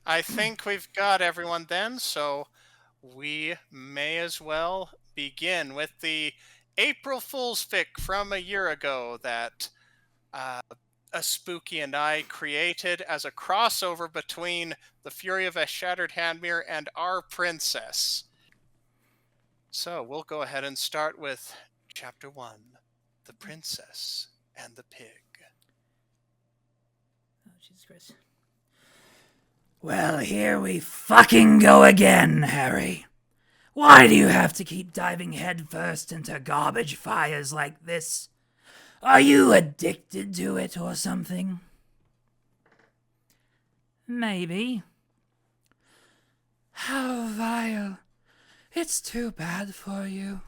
I think we've got everyone then, so we may as well begin with the April Fool's fic from a year ago that uh, a Spooky and I created as a crossover between The Fury of a Shattered Handmirror and Our Princess. So we'll go ahead and start with Chapter 1, The Princess and the Pig. Oh, Jesus Christ. Well, here we fucking go again, Harry. Why do you have to keep diving headfirst into garbage fires like this? Are you addicted to it or something? Maybe. How vile. It's too bad for you.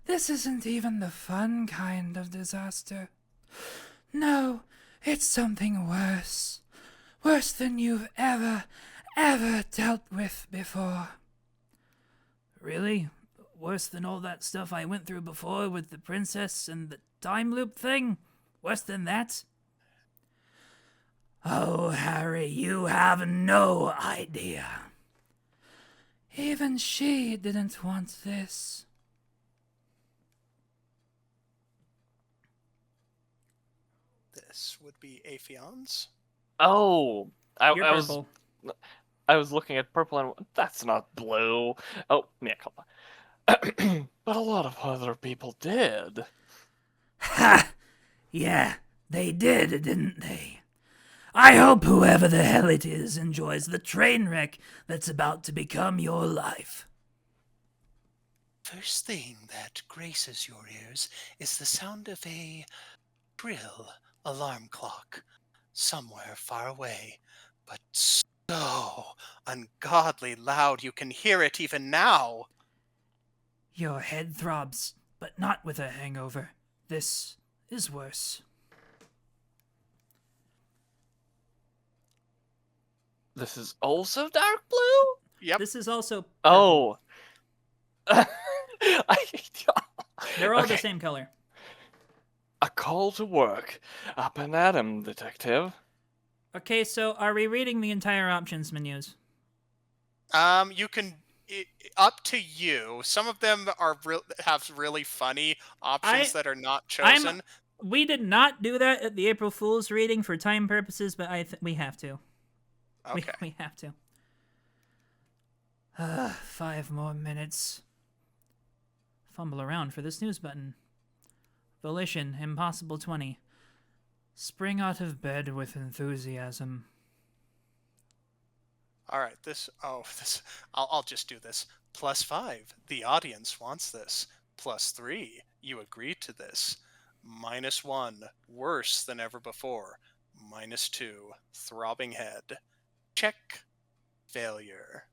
This isn't even the fun kind of disaster. No, it's something worse. Worse than you've ever dealt with before. Really? Worse than all that stuff I went through before with the princess and the time loop thing? Worse than that? Oh, Harry, you have no idea. Even she didn't want this. This would be apheonz. Oh, You're purple. I was looking at purple and that's not blue. Oh, yeah, come on. But a lot of other people did. Ha! Yeah, they did, didn't they? I hope whoever the hell it is enjoys the train wreck that's about to become your life. First thing that graces your ears is the sound of a shrill alarm clock somewhere far away, but so ungodly loud you can hear it even now. Your head throbs, but not with a hangover. This is worse. This is also dark blue? Yep. This is also Oh. They're all Okay. the same color. A call to work. Up and at 'em, detective. Okay, so are we reading the entire options menus? You can up to you. Some of them are have really funny options that are not chosen. We did not do that at the April Fool's reading for time purposes, but we have to. Okay. We have to. 5 more minutes. Fumble around for the snooze button. Volition, impossible 20. Spring out of bed with enthusiasm. All right. I'll just do this. +5. The audience wants this. +3. You agreed to this. -1. Worse than ever before. -2. Throbbing head. Check. Failure.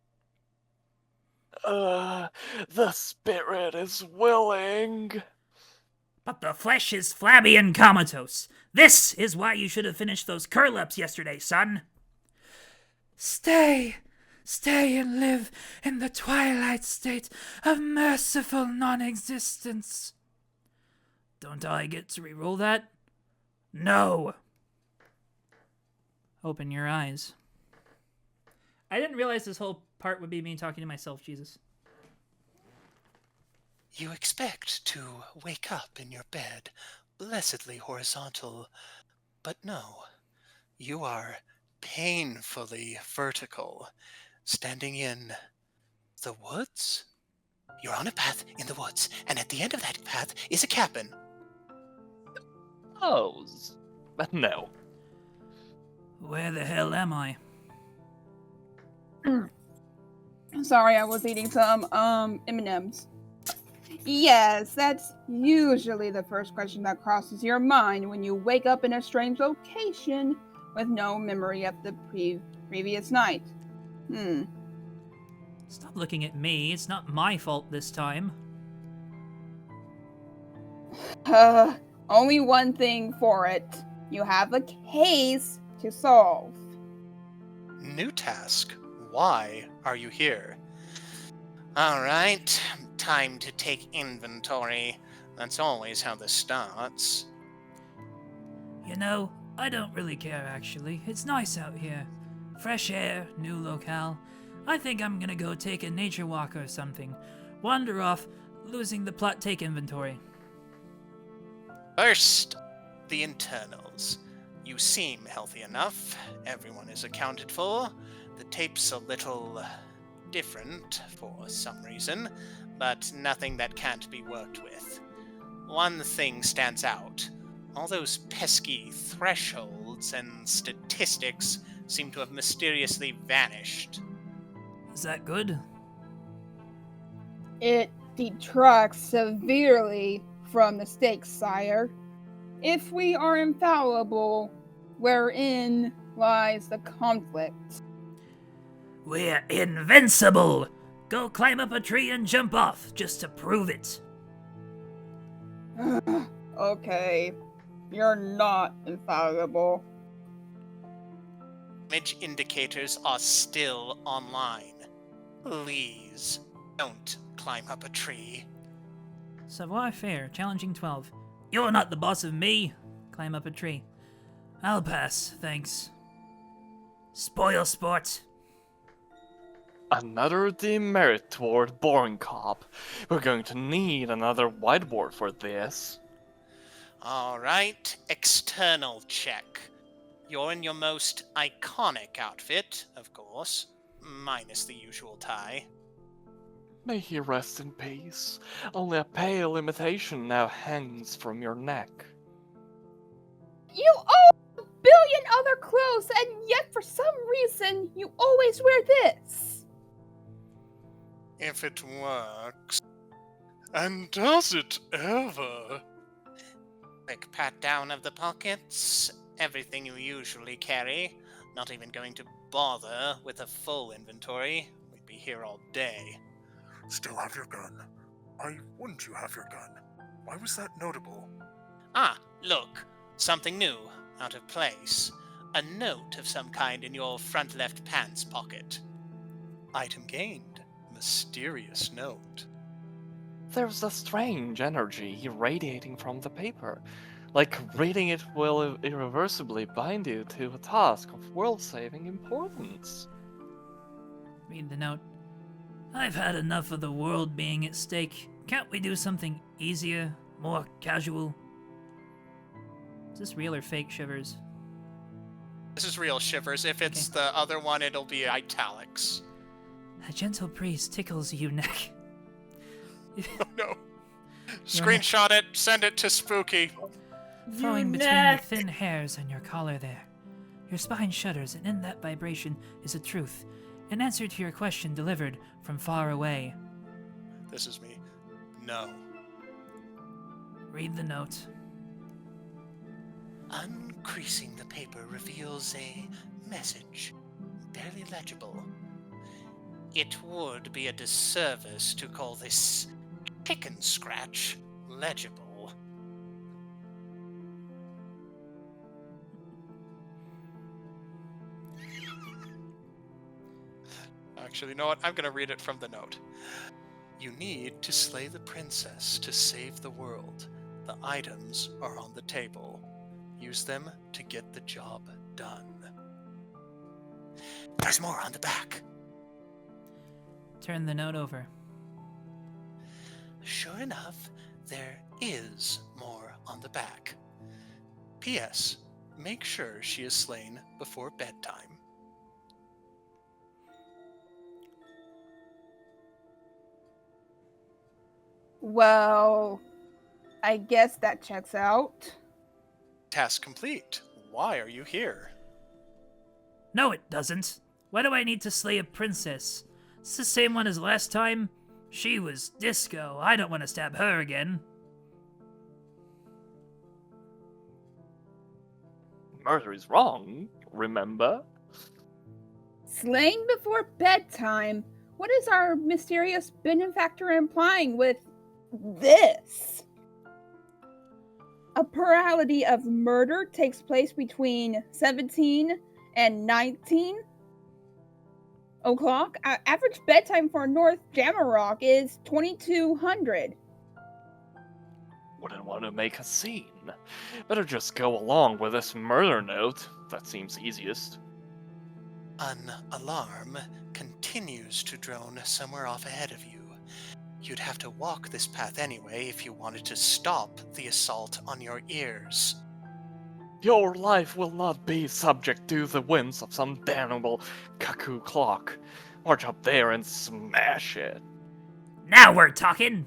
The spirit is willing. But the flesh is flabby and comatose. This is why you should have finished those curl-ups yesterday, son. Stay and live in the twilight state of merciful non-existence. Don't I get to re-roll that? No. Open your eyes. I didn't realize this whole part would be me talking to myself, Jesus. You expect to wake up in your bed, blessedly horizontal, but no. You are painfully vertical, standing in the woods? You're on a path in the woods, and at the end of that path is a cabin. Pose. But no. Where the hell am I? Sorry, I was eating some M&Ms. Yes, that's usually the first question that crosses your mind when you wake up in a strange location with no memory of the previous night. Stop looking at me. It's not my fault this time. Only one thing for it. You have a case to solve. New task. Why are you here? All right, time to take inventory. That's always how this starts. You know, I don't really care actually. It's nice out here. fresh air, new locale. I think I'm gonna go take a nature walk or something. Wander off, losing the plot take inventory. First, the internals. You seem healthy enough. Everyone is accounted for. The tape's a little different for some reason, but nothing that can't be worked with. One thing stands out. All those pesky thresholds and statistics seem to have mysteriously vanished. Is that good? It detracts severely from the stakes, sire. If we are infallible, wherein lies the conflict? We're invincible! Go climb up a tree and jump off, just to prove it. Okay, you're not infallible. Image indicators are still online. Please, don't climb up a tree. Savoir faire, challenging 12. You're not the boss of me. Climb up a tree. I'll pass, thanks. Spoil sport. Another demerit toward Boring Cop. We're going to need another whiteboard for this. Alright, external check. You're in your most iconic outfit, of course, minus the usual tie. May he rest in peace. Only a pale imitation now hangs from your neck. You own a billion other clothes, and yet for some reason you always wear this. If it works. And does it ever? Quick pat down of the pockets. Everything you usually carry. Not even going to bother with a full inventory. We'd be here all day. Still have your gun. Why wouldn't you have your gun? Why was that notable? Ah, look. Something new, out of place. A note of some kind in your front left pants pocket. Item gained. Mysterious note. There's a strange energy radiating from the paper. Like reading it will irreversibly bind you to a task of world-saving importance. Read the note. I've had enough of the world being at stake. Can't we do something easier, more casual? Is this real or fake, Shivers? This is real, Shivers. If it's the other one, it'll be italics. A gentle breeze tickles you neck. Oh no. Screenshot it, send it to Spooky. Flowing between your thin hairs and your collar there. Your spine shudders, and in that vibration is a truth. An answer to your question delivered from far away. This is me. No. Read the note. Uncreasing the paper reveals a message. Barely legible. It would be a disservice to call this chicken scratch legible. Actually, you know what? I'm going to read it from the note. You need to slay the princess to save the world. The items are on the table. Use them to get the job done. There's more on the back. Turn the note over. Sure enough, there is more on the back. P.S. Make sure she is slain before bedtime. Well, I guess that checks out. Task complete. Why are you here? No, it doesn't. Why do I need to slay a princess? It's the same one as last time. She was Disco. I don't want to stab her again. Murder is wrong, remember? Slaying before bedtime? What is our mysterious benefactor implying with this? A plurality of murder takes place between 17 and 19 o'clock. Average bedtime for North Jammin is 2200. Wouldn't want to make a scene. Better just go along with this murder note. That seems easiest. an alarm continues to drone somewhere off ahead of you. You'd have to walk this path anyway if you wanted to stop the assault on your ears. Your life will not be subject to the winds of some damnable cuckoo clock. March up there and smash it. Now we're talking!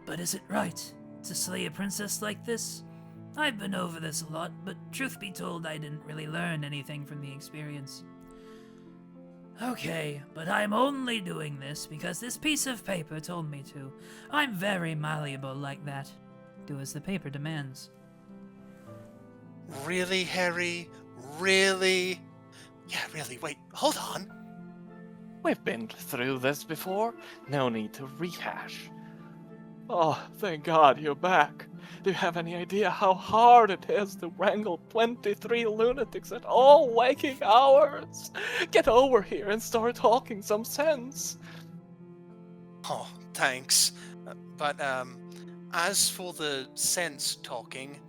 But is it right to slay a princess like this? I've been over this a lot, but truth be told, I didn't really learn anything from the experience. Okay, but I'm only doing this because this piece of paper told me to. I'm very malleable like that. Do as the paper demands. Really, Harry? Really? Yeah, really. Wait, hold on. We've been through this before. No need to rehash. Oh, thank God you're back. Do you have any idea how hard it is to wrangle 23 lunatics at all waking hours? Get over here and start talking some sense. Oh, thanks. But, as for the sense talking,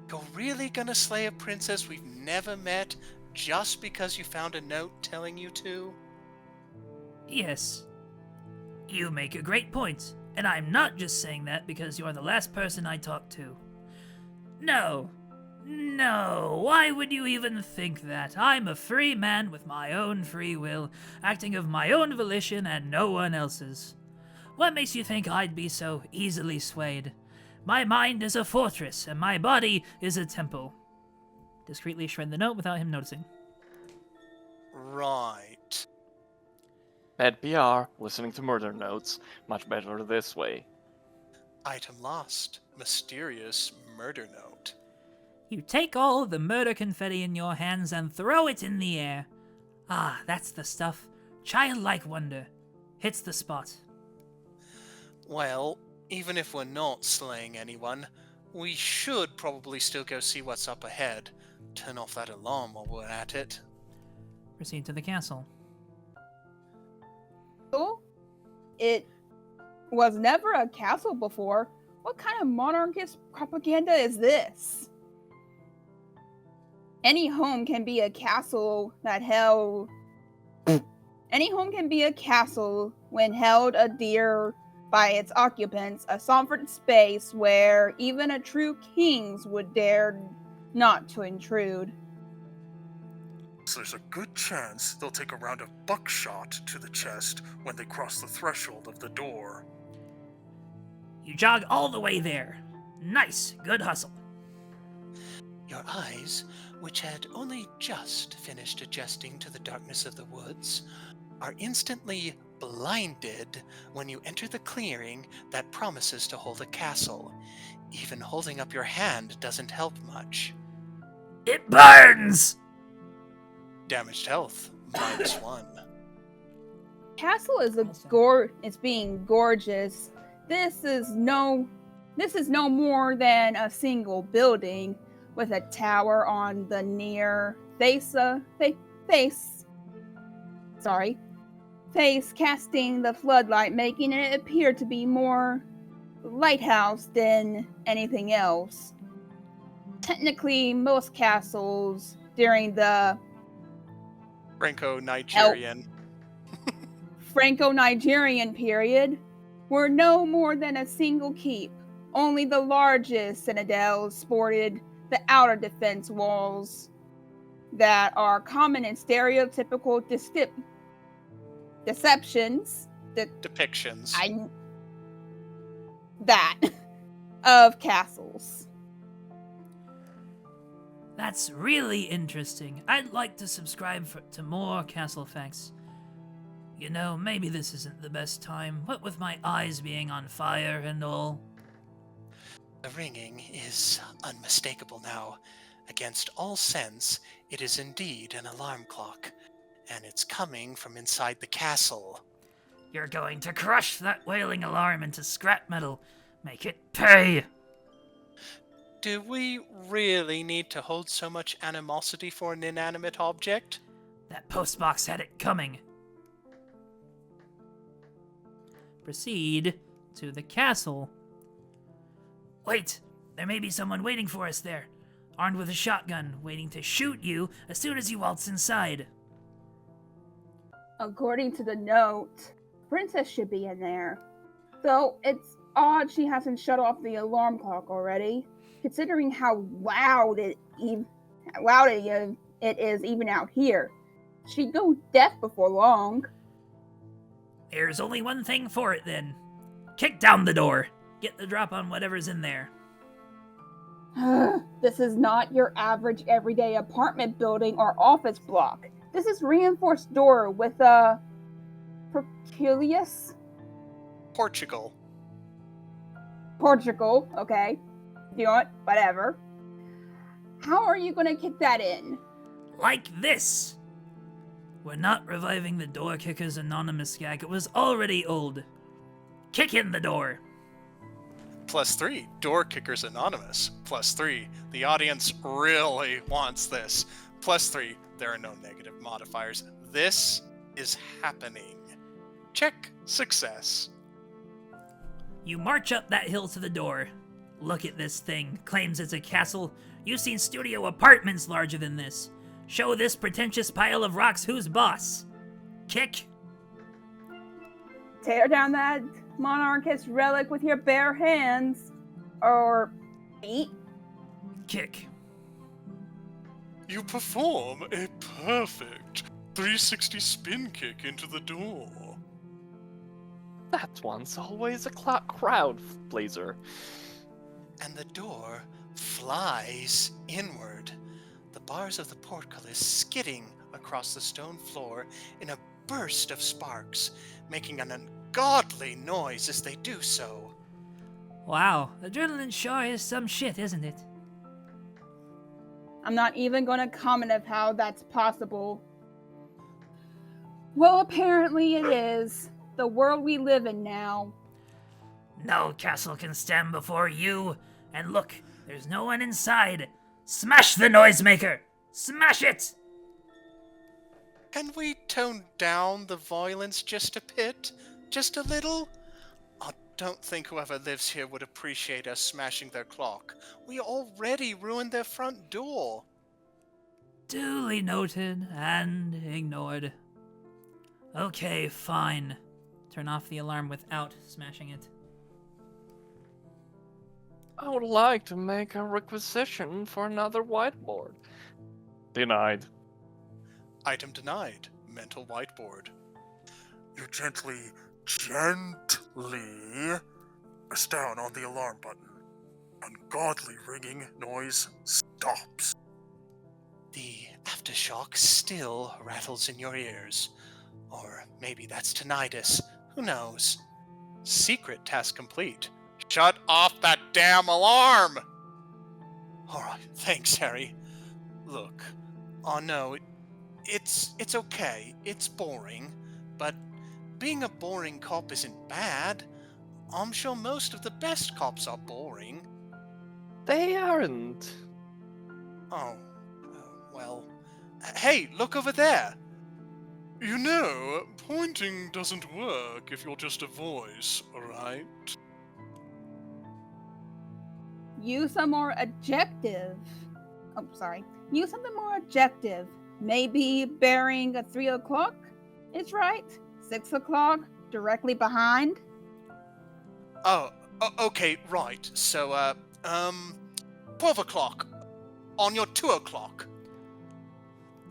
you're really gonna slay a princess we've never met just because you found a note telling you to? Yes. You make a great point, and I'm not just saying that because you're the last person I talked to. No. No, why would you even think that? I'm a free man with my own free will, acting of my own volition and no one else's. What makes you think I'd be so easily swayed? My mind is a fortress, and my body is a temple. Discreetly shred the note without him noticing. Right. Bad PR, listening to murder notes. Much better this way. Item lost. Mysterious murder note. You take all the murder confetti in your hands and throw it in the air. Ah, that's the stuff. Childlike wonder. Hits the spot. Well, even if we're not slaying anyone, we should probably still go see what's up ahead. Turn off that alarm while we're at it. Proceed to the castle. It was never a castle before. What kind of monarchist propaganda is this? Any home can be a castle that held... Any home can be a castle when held dear by its occupants, a sovereign space where even a true kings would dare not to intrude. So there's a good chance they'll take a round of buckshot to the chest when they cross the threshold of the door. You jog all the way there. Nice, good hustle. Your eyes, which had only just finished adjusting to the darkness of the woods, are instantly blinded when you enter the clearing that promises to hold a castle. Even holding up your hand doesn't help much. It burns! Damaged health, -1. Castle is it's being gorgeous. This is no more than a single building with a tower on the near face, casting the floodlight, making it appear to be more lighthouse than anything else. Technically, most castles during the Franco-Nigerian period were no more than a single keep. Only the largest citadels sported the outer defense walls that are common in stereotypical depictions. Of castles. That's really interesting. I'd like to subscribe to more castle facts. You know, maybe this isn't the best time, what with my eyes being on fire and all. The ringing is unmistakable now. Against all sense, it is indeed an alarm clock, and it's coming from inside the castle. You're going to crush that wailing alarm into scrap metal. Make it pay! Do we really need to hold so much animosity for an inanimate object? That postbox had it coming. Proceed to the castle. Wait, there may be someone waiting for us there. armed with a shotgun, waiting to shoot you as soon as you waltz inside. According to the note, Princess should be in there. Though it's odd she hasn't shut off the alarm clock already, considering how loud it is even out here. She'd go deaf before long. There's only one thing for it then. Kick down the door. Get the drop on whatever's in there. This is not your average everyday apartment building or office block. This is reinforced door with a Perculius? Portugal. Portugal, okay. You know what? Whatever. How are you gonna kick that in? Like this. We're not reviving the Door Kickers Anonymous gag. It was already old. Kick in the door. +3, Door Kickers Anonymous. +3, the audience really wants this. +3, there are no negative modifiers. This is happening. Check success. You march up that hill to the door. Look at this thing. Claims it's a castle. You've seen studio apartments larger than this. Show this pretentious pile of rocks who's boss. Kick. Tear down that monarchist relic with your bare hands. Or feet. Kick. You perform a perfect 360 spin kick into the door. That one's always a crowd blazer. And the door flies inward. The bars of the portcullis skidding across the stone floor in a burst of sparks, making an ungodly noise as they do so. Wow, adrenaline sure is some shit, isn't it? I'm not even gonna comment of how that's possible. Well, apparently it is. The world we live in now. No castle can stand before you. And look, there's no one inside. Smash the noisemaker! Smash it! Can we tone down the violence just a bit? Just a little? I don't think whoever lives here would appreciate us smashing their clock. We already ruined their front door. Duly noted and ignored. Okay, fine. Turn off the alarm without smashing it. I would like to make a requisition for another whiteboard. Denied. Item denied. Mental whiteboard. You gently press down on the alarm button. Ungodly ringing noise stops. The aftershock still rattles in your ears. Or maybe that's tinnitus. Who knows? Secret task complete. Shut off that damn alarm! Alright, thanks, Harry. Look, I know it's okay. It's boring. But being a boring cop isn't bad. I'm sure most of the best cops are boring. They aren't. Oh, well. Hey, look over there! You know, pointing doesn't work if you're just a voice, right? Use some more adjective. Oh, sorry. Use something more objective. Maybe bearing at 3 o'clock is right. 6 o'clock, directly behind. Oh, okay, right. So, 12 o'clock. On your 2 o'clock.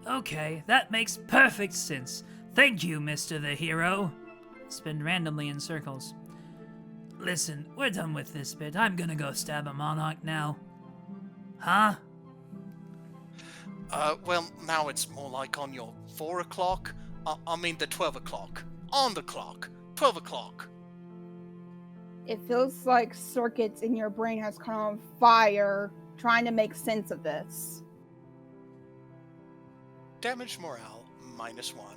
Okay, that makes perfect sense. Thank you, Mr. the Hero. Spin randomly in circles. Listen, we're done with this bit. I'm gonna go stab a monarch now. Huh? Well, now it's more like on your 4 o'clock. I mean the 12 o'clock. On the clock. 12 o'clock. It feels like circuits in your brain has come on fire trying to make sense of this. Damage morale, -1.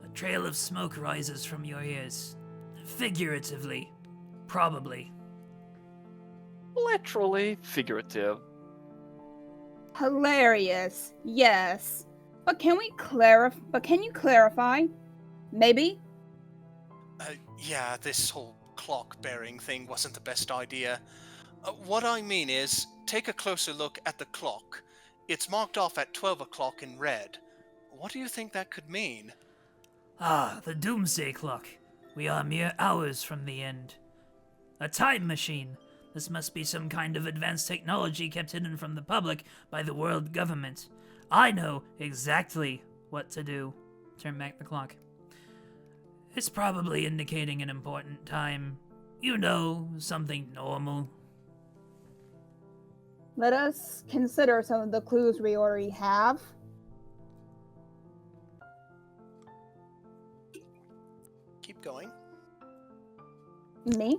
A trail of smoke rises from your ears. Figuratively. Probably. Literally figurative. Hilarious, yes. But can you clarify? Maybe? Yeah, this whole clock bearing thing wasn't the best idea. What I mean is, take a closer look at the clock. It's marked off at 12 o'clock in red. What do you think that could mean? Ah, the doomsday clock. We are mere hours from the end. A time machine. This must be some kind of advanced technology kept hidden from the public by the world government. I know exactly what to do. Turn back the clock. It's probably indicating an important time. You know, something normal. Let us consider some of the clues we already have. Keep going. Me?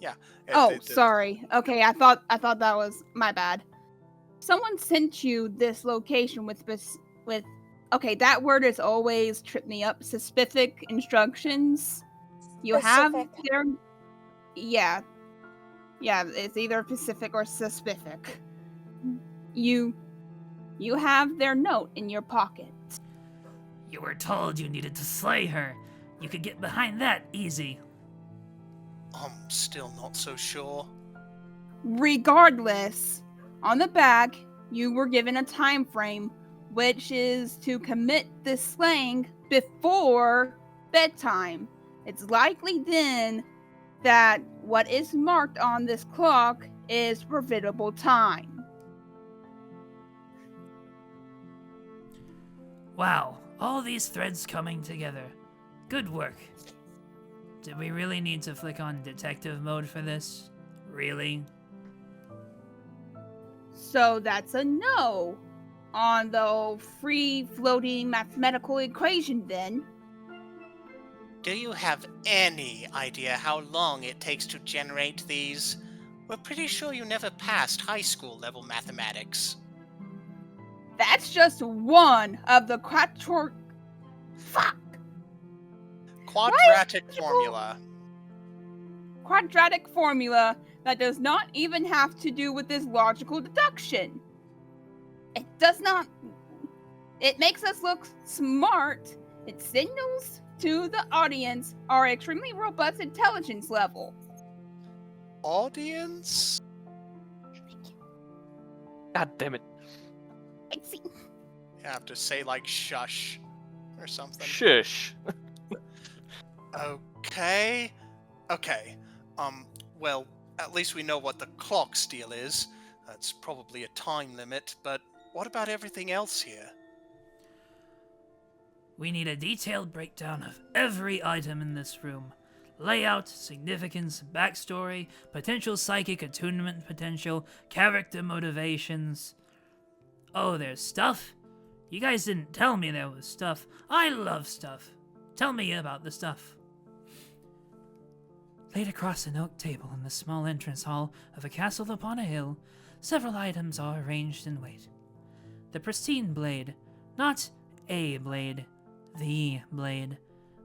Yeah. Oh, sorry. Okay, I thought that was my bad. Someone sent you this location with okay, that word has always tripped me up. Specific instructions. You have their yeah, it's either specific or specific. You have their note in your pocket. You were told you needed to slay her. You could get behind that easy. I'm still not so sure. Regardless, on the back, you were given a time frame, which is to commit this slaying before bedtime. It's likely then that what is marked on this clock is preventable time. Wow, all these threads coming together. Good work. Did we really need to flick on detective mode for this? Really? So that's a no on the free-floating mathematical equation then. Do you have any idea how long it takes to generate these? We're pretty sure you never passed high school level mathematics. That's just one of the Quadratic formula. Quadratic formula that does not even have to do with this logical deduction. It does not. It makes us look smart. It signals to the audience our extremely robust intelligence level. Audience? God damn it. I see. You have to say like shush or something. Shush. Okay. Well, at least we know what the clock steal is. That's probably a time limit, but what about everything else here? We need a detailed breakdown of every item in this room. Layout, significance, backstory, potential psychic attunement potential, character motivations. Oh, there's stuff? You guys didn't tell me there was stuff. I love stuff. Tell me about the stuff. Laid across an oak table in the small entrance hall of a castle upon a hill, several items are arranged in wait. The pristine blade, not a blade, the blade,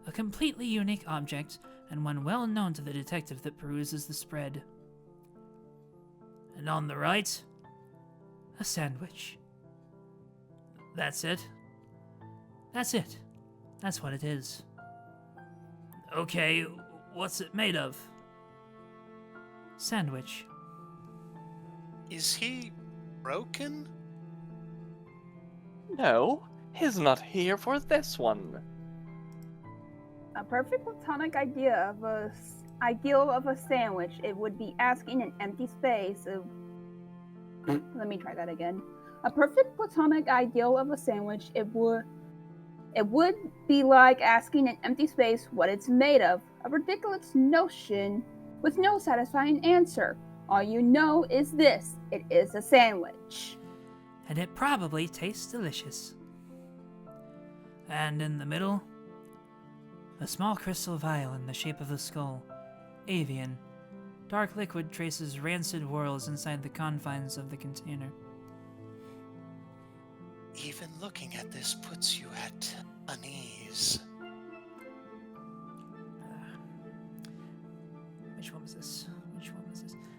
a completely unique object and one well known to the detective that peruses the spread. And on the right, a sandwich. That's it. That's it. That's what it is. Okay, what's it made of? Sandwich. Is he broken? No, he's not here for this one. A perfect platonic ideal of a sandwich. It would be asking an empty space of. Let me try that again. A perfect platonic ideal of a sandwich. It would be like asking an empty space what it's made of. A ridiculous notion with no satisfying answer. All you know is this: it is a sandwich. And it probably tastes delicious. And in the middle, a small crystal vial in the shape of a skull. Avian. Dark liquid traces rancid whirls inside the confines of the container. Even looking at this puts you at unease. Which one was this?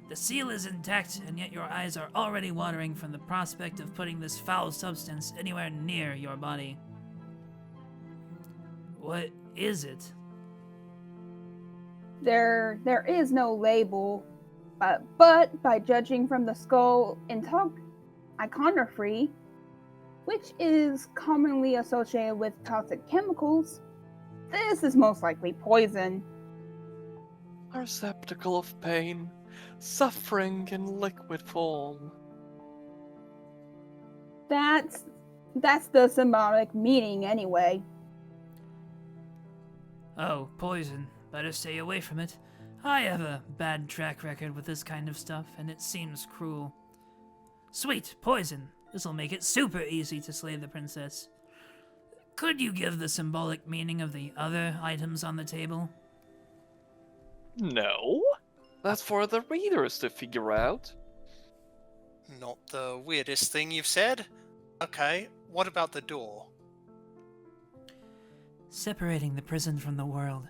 The seal is intact, and yet your eyes are already watering from the prospect of putting this foul substance anywhere near your body. What is it? There is no label. But by judging from the skull iconography, which is commonly associated with toxic chemicals, this is most likely poison. A receptacle of pain, suffering in liquid form. That's the symbolic meaning anyway. Oh, poison. Better stay away from it. I have a bad track record with this kind of stuff, and it seems cruel. Sweet, poison. This'll make it super easy to slay the princess. Could you give the symbolic meaning of the other items on the table? No, that's for the readers to figure out. Not the weirdest thing you've said. Okay, what about the door? Separating the prison from the world.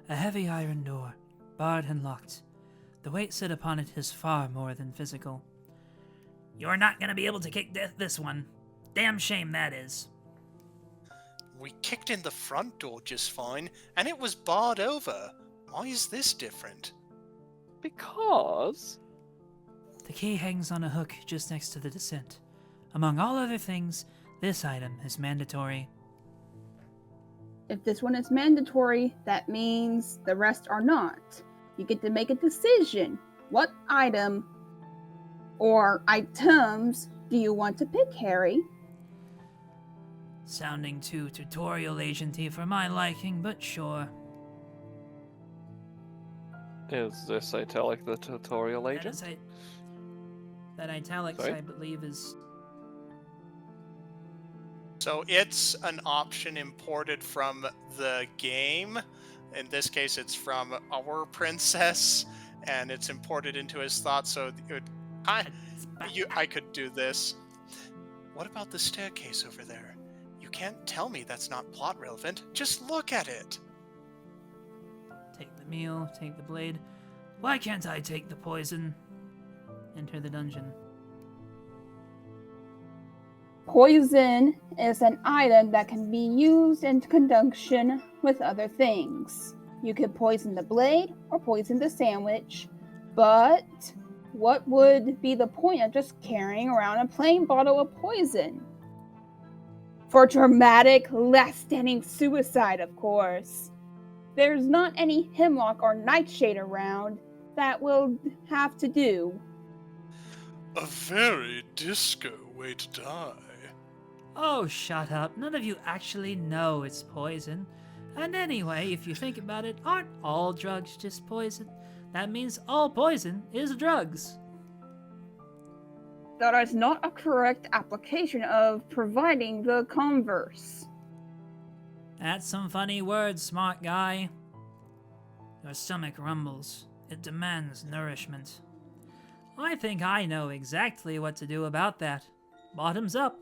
A heavy iron door, barred and locked. The weight set upon it is far more than physical. You're not gonna be able to kick this one. Damn shame that is. We kicked in the front door just fine, and it was barred over. Why is this different? Because... The key hangs on a hook just next to the descent. Among all other things, this item is mandatory. If this one is mandatory, that means the rest are not. You get to make a decision. What item or items do you want to pick, Harry? Sounding too tutorial agenty for my liking, but sure. Is this italic the tutorial agent? That italics, Sorry? I believe, is... So it's an option imported from the game. In this case, it's from our princess, and it's imported into his thoughts. So I could do this. What about the staircase over there? You can't tell me that's not plot relevant. Just look at it. Take the meal, take the blade. Why can't I take the poison? Enter the dungeon. Poison is an item that can be used in conjunction with other things. You could poison the blade or poison the sandwich, but what would be the point of just carrying around a plain bottle of poison? For dramatic, last-standing suicide, of course. There's not any hemlock or nightshade around. That will have to do. A very disco way to die. Oh, shut up. None of you actually know it's poison. And anyway, if you think about it, aren't all drugs just poison? That means all poison is drugs. That is not a correct application of providing the converse. That's some funny words, smart guy. Your stomach rumbles. It demands nourishment. I think I know exactly what to do about that. Bottoms up.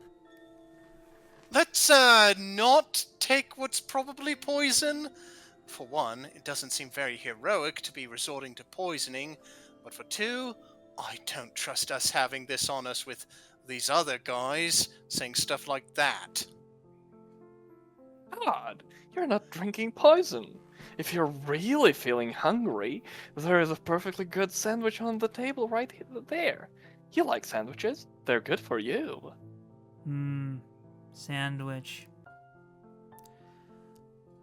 Let's not take what's probably poison. For one, it doesn't seem very heroic to be resorting to poisoning, but for two, I don't trust us having this on us with these other guys saying stuff like that. God, you're not drinking poison. If you're really feeling hungry, there is a perfectly good sandwich on the table right there. You like sandwiches? They're good for you. Sandwich.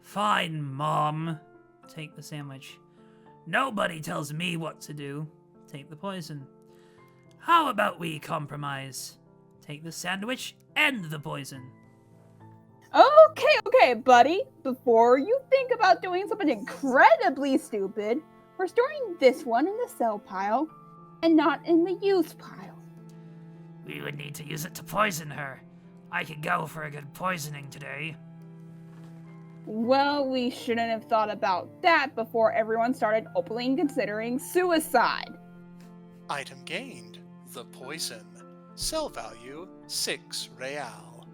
Fine, Mom. Take the sandwich. Nobody tells me what to do. Take the poison. How about we compromise? Take the sandwich and the poison. Okay, buddy. Before you think about doing something incredibly stupid, we're storing this one in the sell pile and not in the use pile. We would need to use it to poison her. I could go for a good poisoning today. Well, we shouldn't have thought about that before everyone started openly considering suicide. Item gained. The poison. Sell value 6 real.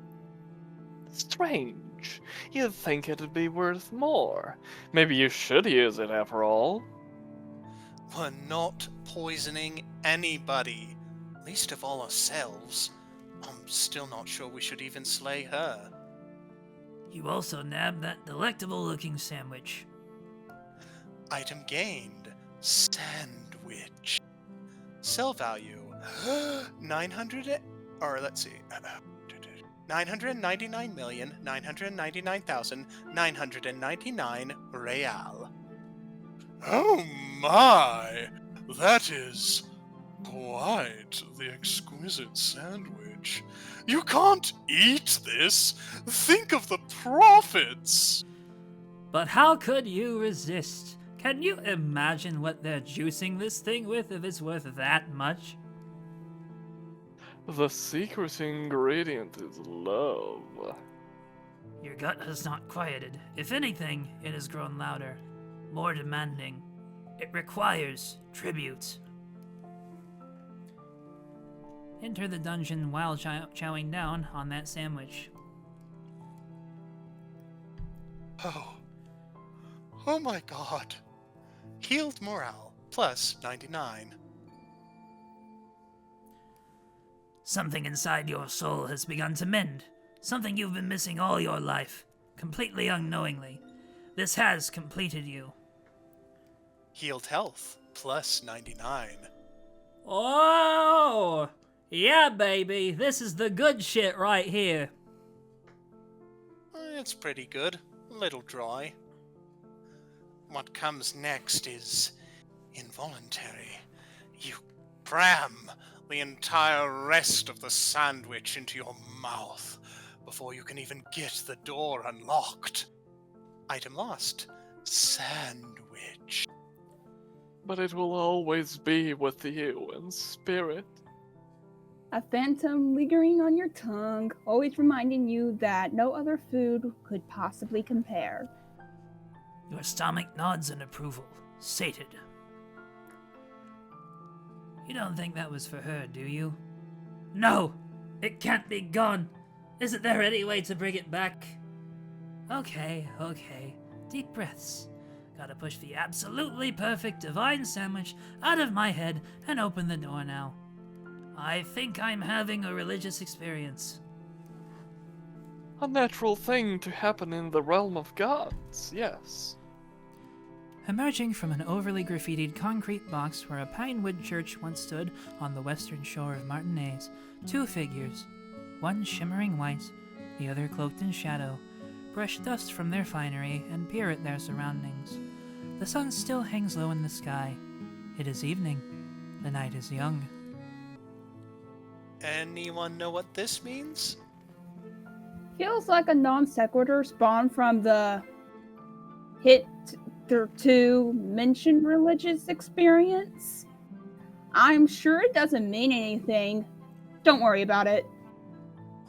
Strange. You'd think it'd be worth more. Maybe you should use it after all. We're not poisoning anybody. Least of all ourselves. I'm still not sure we should even slay her. You also nabbed that delectable-looking sandwich. Item gained. Sandwich. Sell value 900, or let's see, 999,999,999 real. Oh my! That is quite the exquisite sandwich. You can't eat this! Think of the profits! But how could you resist? Can you imagine what they're juicing this thing with if it's worth that much? The secret ingredient is love. Your gut has not quieted. If anything, it has grown louder, more demanding. It requires tribute. Enter the dungeon while chowing down on that sandwich. Oh my god. Healed morale, plus 99. Something inside your soul has begun to mend. Something you've been missing all your life, completely unknowingly. This has completed you. Healed health, plus 99. Oh! Yeah, baby, this is the good shit right here. It's pretty good. A little dry. What comes next is involuntary. You cram the entire rest of the sandwich into your mouth before you can even get the door unlocked. Item lost. Sandwich. But it will always be with you in spirit. A phantom lingering on your tongue, always reminding you that no other food could possibly compare. Your stomach nods in approval, sated. You don't think that was for her, do you? No! It can't be gone! Isn't there any way to bring it back? Okay. Deep breaths. Gotta push the absolutely perfect divine sandwich out of my head and open the door now. I think I'm having a religious experience. A natural thing to happen in the realm of gods, yes. Emerging from an overly graffitied concrete box where a pinewood church once stood on the western shore of Martinez, two figures, one shimmering white, the other cloaked in shadow, brush dust from their finery and peer at their surroundings. The sun still hangs low in the sky. It is evening. The night is young. Anyone know what this means? Feels like a non sequitur spawned from the hitherto mentioned religious experience. I'm sure it doesn't mean anything. Don't worry about it.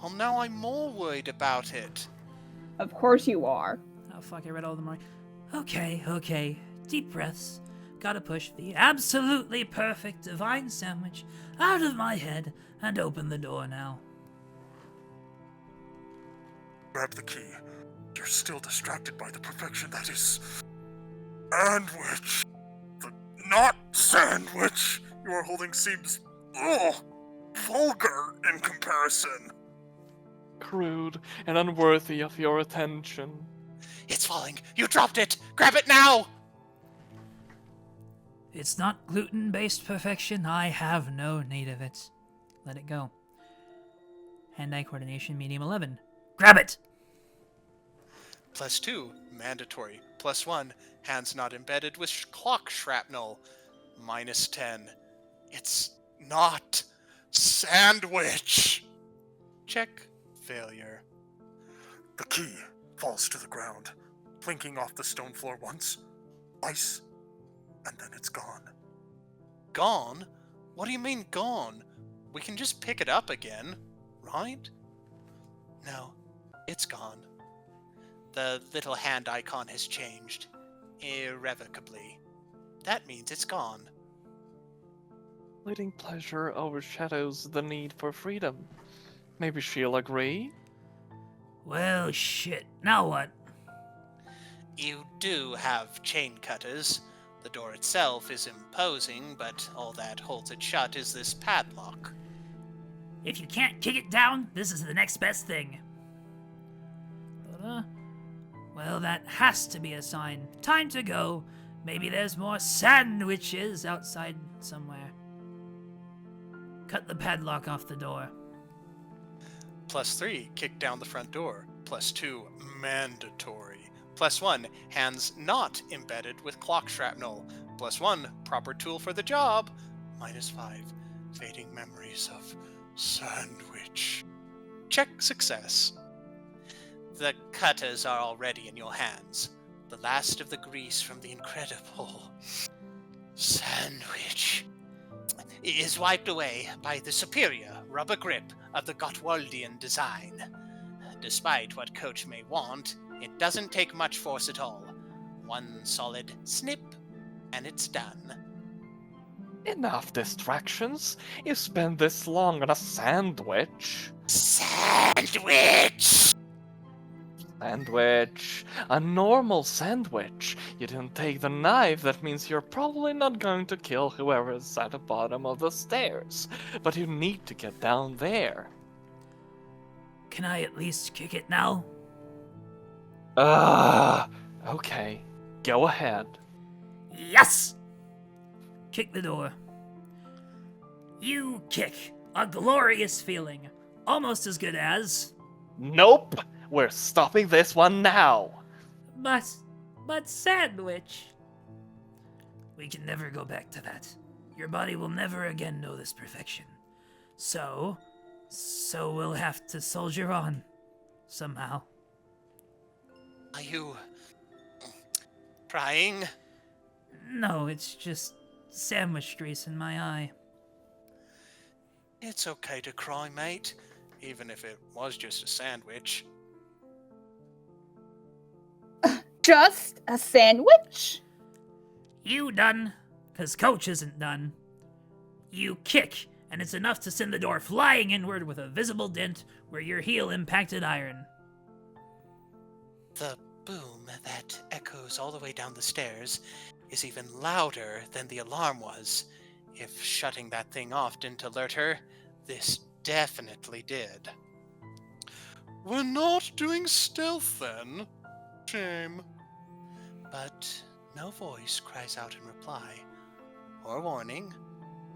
Well, now I'm more worried about it. Of course you are. Oh fuck, I read all the more. Okay. Deep breaths. Gotta push the absolutely perfect divine sandwich out of my head and open the door now. Grab the key. You're still distracted by the perfection that is... sandwich. The not sandwich you are holding seems... vulgar in comparison. Crude and unworthy of your attention. It's falling. You dropped it. Grab it now. It's not gluten-based perfection. I have no need of it. Let it go. Hand-eye coordination, medium 11. Grab it! +2, mandatory. +1, hands not embedded with clock shrapnel. -10. It's not sandwich. Check. Failure. The key falls to the ground, plinking off the stone floor once, twice, and then it's gone. Gone? What do you mean gone? We can just pick it up again, right? No, it's gone. The little hand icon has changed. Irrevocably. That means it's gone. Fleeting pleasure overshadows the need for freedom. Maybe she'll agree? Well, shit. Now what? You do have chain cutters. The door itself is imposing, but all that holds it shut is this padlock. If you can't kick it down, this is the next best thing. Well, that has to be a sign. Time to go. Maybe there's more sandwiches outside somewhere. Cut the padlock off the door. +3, kick down the front door. +2, mandatory. +1, hands not embedded with clock shrapnel. +1, proper tool for the job. -5, fading memories of sandwich. Check success. The cutters are already in your hands. The last of the grease from the incredible sandwich is wiped away by the superior rubber grip of the Gottwaldian design. Despite what Coach may want, it doesn't take much force at all. One solid snip, and it's done. Enough distractions. You spent this long on a sandwich. Sandwich! Sandwich. A normal sandwich. You didn't take the knife, that means you're probably not going to kill whoever is at the bottom of the stairs. But you need to get down there. Can I at least kick it now? Okay. Go ahead. Yes! Kick the door. You kick. A glorious feeling. Almost as good as... Nope! We're stopping this one now! But sandwich. We can never go back to that. Your body will never again know this perfection. So we'll have to soldier on. Somehow. Are you crying? No, it's just sandwich grease in my eye. It's okay to cry, mate, even if it was just a sandwich. Just a sandwich? You done? 'Cause Coach isn't done. You kick, and it's enough to send the door flying inward with a visible dent where your heel impacted iron. The boom that echoes all the way down the stairs is even louder than the alarm was. If shutting that thing off didn't alert her, this definitely did. We're not doing stealth then? Shame. But no voice cries out in reply, or warning,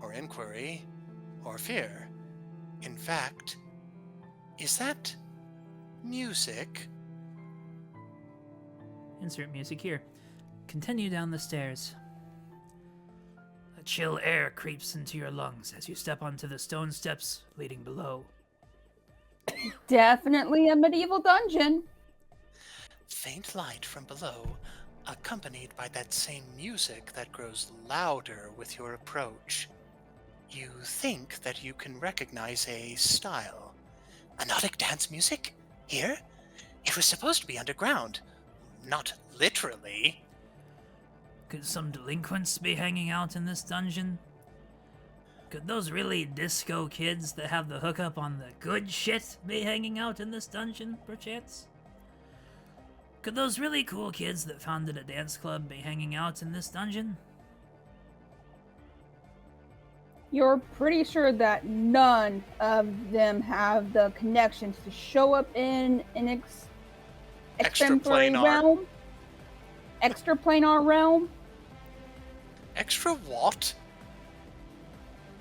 or inquiry, or fear. In fact, is that music? Insert music here. Continue down the stairs. A chill air creeps into your lungs as you step onto the stone steps leading below. Definitely a medieval dungeon. Faint light from below, accompanied by that same music that grows louder with your approach. You think that you can recognize a style. Anodic dance music? Here? It was supposed to be underground. Not literally. Could some delinquents be hanging out in this dungeon? Could those really disco kids that have the hookup on the good shit be hanging out in this dungeon, perchance? Could those really cool kids that founded a dance club be hanging out in this dungeon? You're pretty sure that none of them have the connections to show up in an extemporary Extraplanar. realm? Extraplanar realm? Extra what?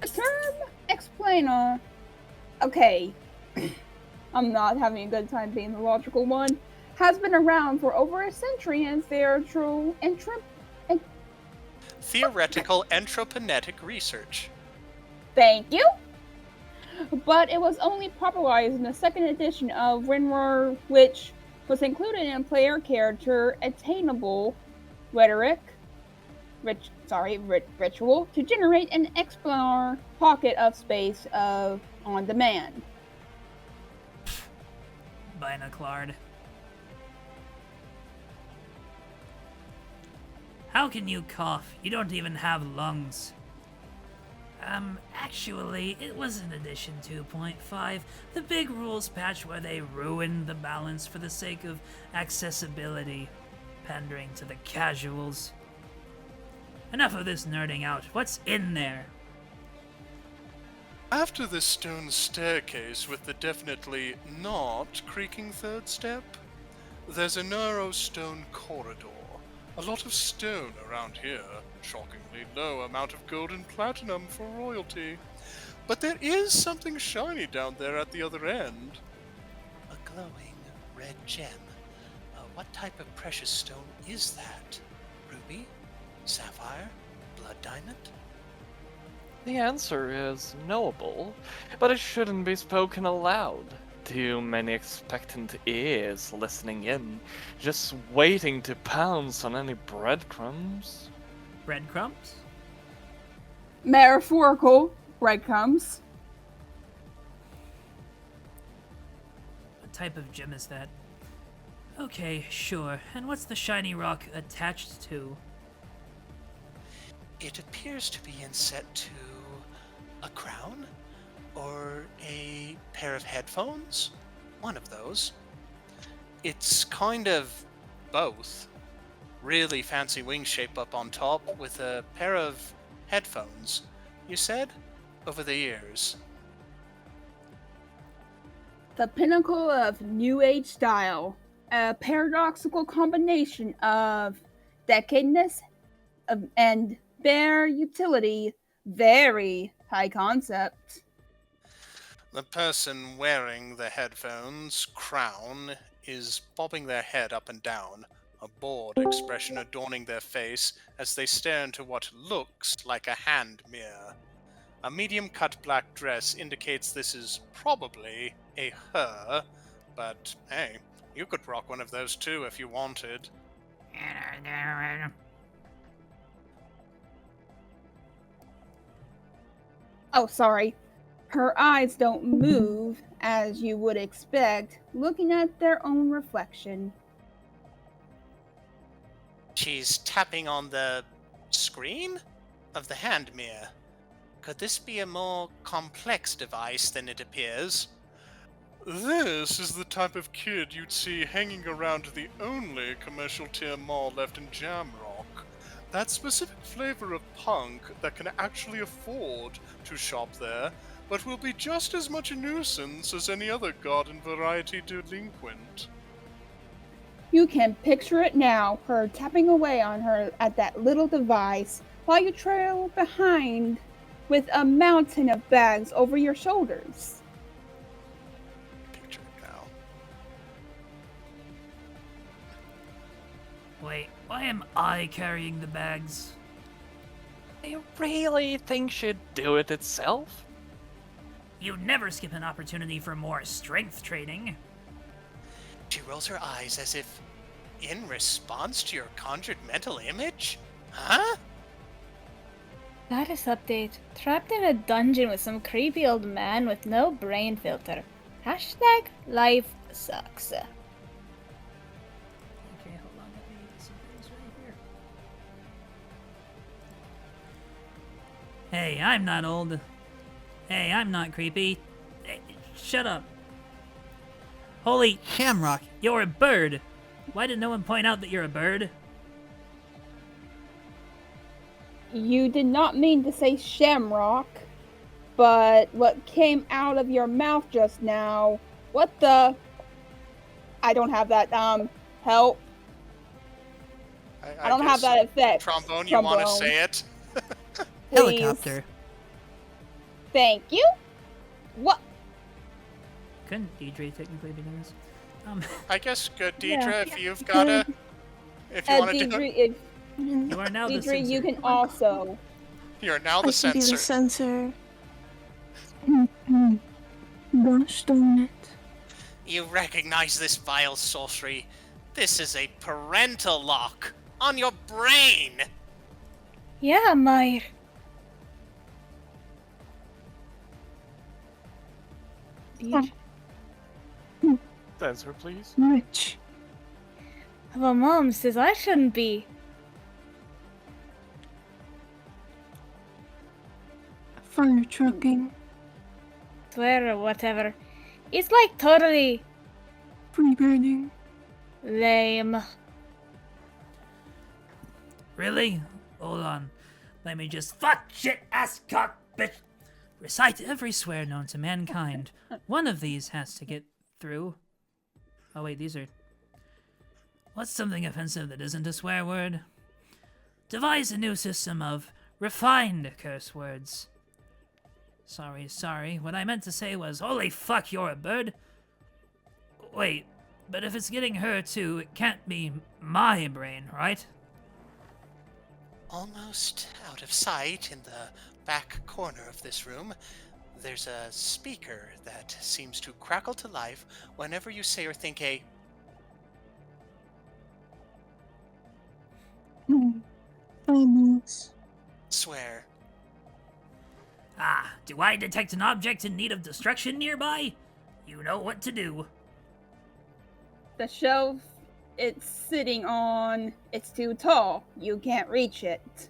The term explainer. Okay. I'm not having a good time being the logical one. Has been around for over a century in theoretical Theoretical anthroponetic research. Thank you. But it was only popularized in the second edition of Rinwar, which was included in player character attainable ritual to generate an explanar pocket of space on demand. Binoclard. How can you cough? You don't even have lungs. Actually, it was in edition 2.5, the big rules patch where they ruined the balance for the sake of accessibility, pandering to the casuals. Enough of this nerding out. What's in there? After the stone staircase with the definitely not creaking third step, there's a narrow stone corridor. A lot of stone around here. Shockingly low amount of gold and platinum for royalty. but there is something shiny down there at the other end. A glowing red gem. What type of precious stone is that? Ruby? Sapphire? Blood diamond? The answer is knowable, but it shouldn't be spoken aloud. Too many expectant ears listening in, just waiting to pounce on any breadcrumbs. Breadcrumbs? Metaphorical breadcrumbs. What type of gem is that? Okay, sure. And what's the shiny rock attached to? It appears to be inset to a crown or a pair of headphones. One of those. It's kind of both. Really fancy wing shape up on top with a pair of headphones, you said? Over the ears. The pinnacle of New Age style. A paradoxical combination of decadence and bare utility. Very high concept. The person wearing the headphones' crown is bobbing their head up and down, a bored expression adorning their face as they stare into what looks like a hand mirror. A medium-cut black dress indicates this is probably a her, but hey, you could rock one of those too if you wanted. Oh, sorry. Her eyes don't move as you would expect, looking at their own reflection. She's tapping on the screen of the hand mirror. Could this be a more complex device than it appears? This is the type of kid you'd see hanging around the only commercial tier mall left in Jamrock. That specific flavor of punk that can actually afford to shop there, but will be just as much a nuisance as any other garden variety delinquent. You can picture it now, her tapping away on her at that little device, while you trail behind with a mountain of bags over your shoulders. Picture it now. Wait, why am I carrying the bags? You really think she'd do it itself? You never skip an opportunity for more strength training. She rolls her eyes as if in response to your conjured mental image? Huh? Status update. Trapped in a dungeon with some creepy old man with no brain filter. Hashtag life sucks. Okay, hold on, let me get some things right here. Hey, I'm not old. Hey, I'm not creepy. Hey, shut up. Holy Shamrock, you're a bird. Why did no one point out that you're a bird? You did not mean to say shamrock, but what came out of your mouth just now, what the? I don't have that, help. I don't have guess, that effect. Trombone, you want to say it? Please. Helicopter. Thank you. What? Couldn't Deedre technically be doing this? I guess good, Deidre, Yeah. if you've got a... If you want to do Deidre, it, if, You are now the Deidre, censor. you can also. you're now I the can be the censor. censor. Gosh darn it. You recognize this vile sorcery. This is a parental lock on your brain. Yeah, Meyer. Answer, please. Rich. Well, Mom says I shouldn't be. Fire trucking. Swear or whatever. It's like totally Freebirding. lame. Really? Hold on. Let me just fuck, shit, ass, cock, bitch. Recite every swear known to mankind. One of these has to get through. Oh wait, these are... What's something offensive that isn't a swear word? Devise a new system of refined curse words. Sorry. What I meant to say was, holy fuck, you're a bird. Wait, but if it's getting her too, it can't be my brain, right? Almost out of sight in the back corner of this room, there's a speaker that seems to crackle to life whenever you say or think a Fabulous. swear. Ah, do I detect an object in need of destruction nearby? You know what to do. The shelf it's sitting on, it's too tall. You can't reach it.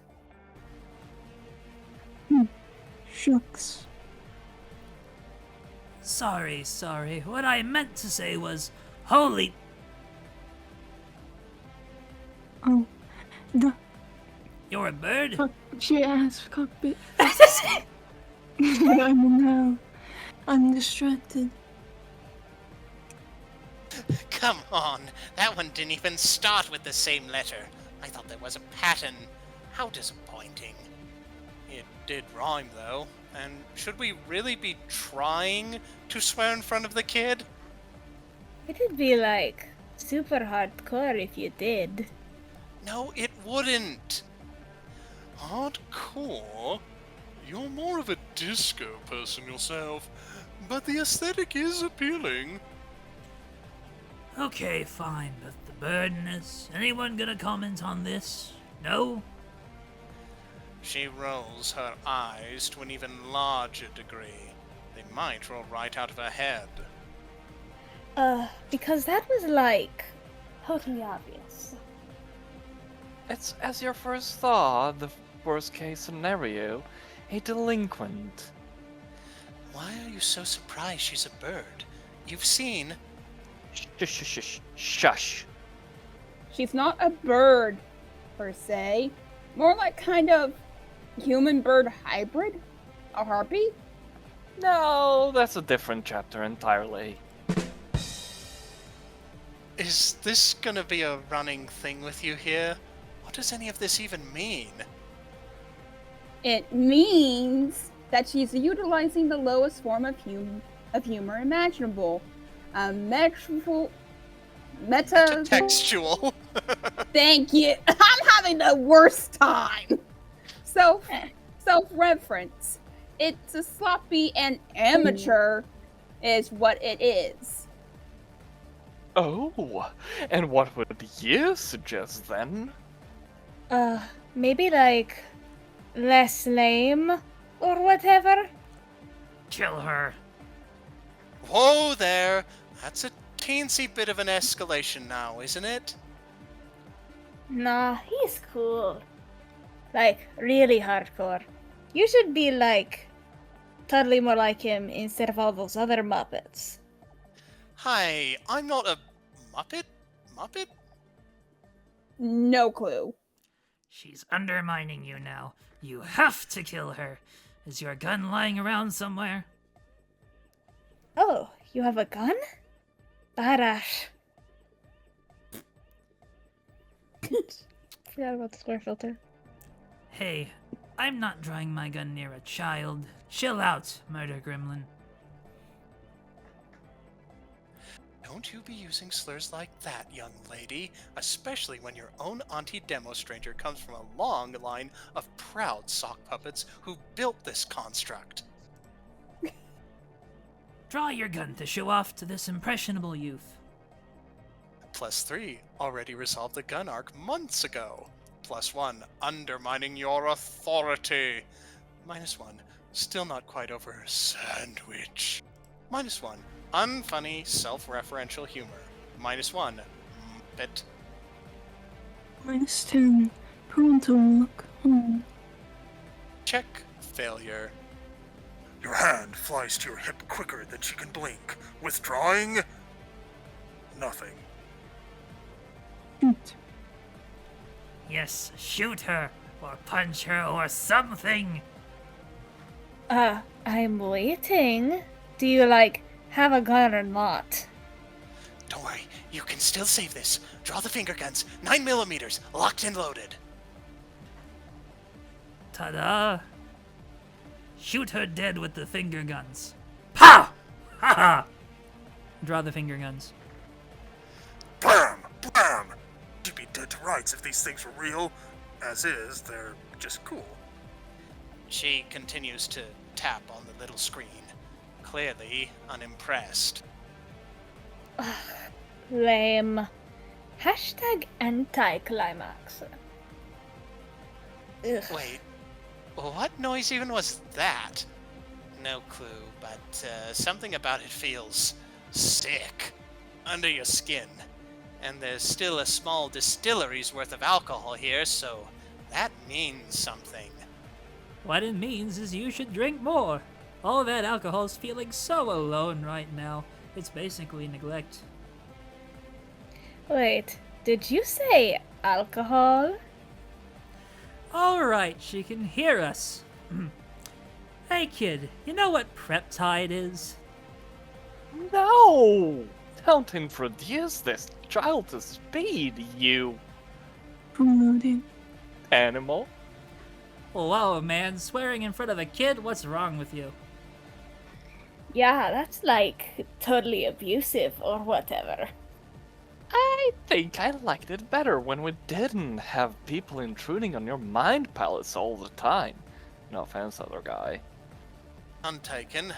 Shucks. Sorry. What I meant to say was, holy... Oh, the You're a bird? fuck shit ass cockpit. I'm now. I'm distracted. Come on, that one didn't even start with the same letter. I thought there was a pattern. How disappointing. It did rhyme, though. And should we really be trying to swear in front of the kid? It'd be like super hardcore if you did. No, it wouldn't. Hardcore? You're more of a disco person yourself, but the aesthetic is appealing. Okay, fine, but the birdness... Anyone gonna comment on this? No? She rolls her eyes to an even larger degree. They might roll right out of her head. Because that was like totally obvious. It's as your first thought, the worst case scenario, a delinquent. Why are you so surprised she's a bird? You've seen... Shush. She's not a bird, per se. More like kind of human-bird hybrid? A harpy? No, that's a different chapter entirely. Is this gonna be a running thing with you here? What does any of this even mean? It means that she's utilizing the lowest form of humor imaginable. A Textual. Thank you. I'm having the worst time. Self-reference. It's a sloppy and amateur is what it is. Oh, and what would you suggest then? Maybe like less lame or whatever. Kill her. Whoa there! That's a teensy bit of an escalation now, isn't it? Nah, he's cool. Like, really hardcore. You should be like totally more like him instead of all those other Muppets. Hi, I'm not a Muppet? Muppet? No clue. She's undermining you now. You have to kill her. Is your gun lying around somewhere? Oh, you have a gun? Badass. Forgot about the square filter. Hey, I'm not drawing my gun near a child. Chill out, murder gremlin. Don't you be using slurs like that, young lady, especially when your own auntie demo stranger comes from a long line of proud sock puppets who built this construct. Draw your gun to show off to this impressionable youth. +3, already resolved the gun arc months ago. +1, undermining your authority. -1, still not quite over her sandwich. -1, unfunny, self-referential humor. -1, Muppet. -10. Parental look. Check, failure. Your hand flies to your hip quicker than she can blink. Withdrawing? Nothing. Shoot. Yes, shoot her, or punch her, or something. I'm waiting. Do you, like, have a gun or not? Don't worry, you can still save this. Draw the finger guns, 9mm, locked and loaded. Ta-da! Shoot her dead with the finger guns. Pow! Ha ha! Draw the finger guns. Blam! Blam! She'd be dead to rights if these things were real. As is, they're just cool. She continues to tap on the little screen, clearly unimpressed. Lame. Hashtag anticlimax. Ugh. Wait, what noise even was that? No clue, but something about it feels sick under your skin. And there's still a small distillery's worth of alcohol here, so that means something. What it means is you should drink more. All that alcohol's feeling so alone right now. It's basically neglect. Wait, did you say alcohol? Alright, she can hear us. Hey kid, you know what Preptide is? No! Don't introduce this child to speed, you Promoting. animal. Whoa, man, swearing in front of a kid? What's wrong with you? Yeah, that's like totally abusive or whatever. I think I liked it better when we didn't have people intruding on your mind palace all the time. No offense, other guy. Untaken.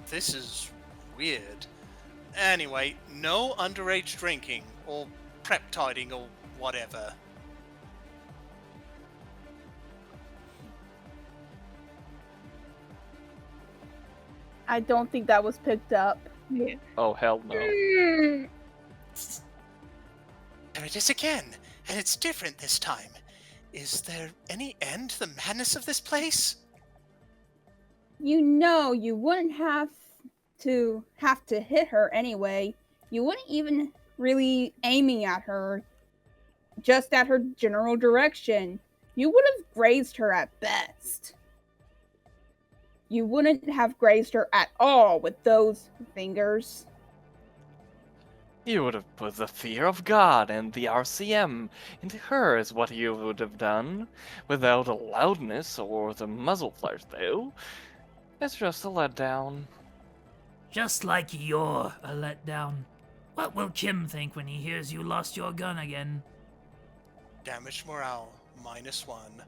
This is weird. Anyway, no underage drinking, or prep-tiding, or whatever. I don't think that was picked up. Yeah. Oh, hell no. There it is again, and it's different this time. Is there any end to the madness of this place? You know you wouldn't have to hit her anyway. You wouldn't even really aiming at her, just at her general direction. You would have grazed her at best. You wouldn't have grazed her at all with those fingers. You would have put the fear of God and the RCM into her is what you would have done. Without the loudness or the muzzle flares, though. It's just a letdown. Just like you're a letdown. What will Kim think when he hears you lost your gun again? Damaged morale, -1.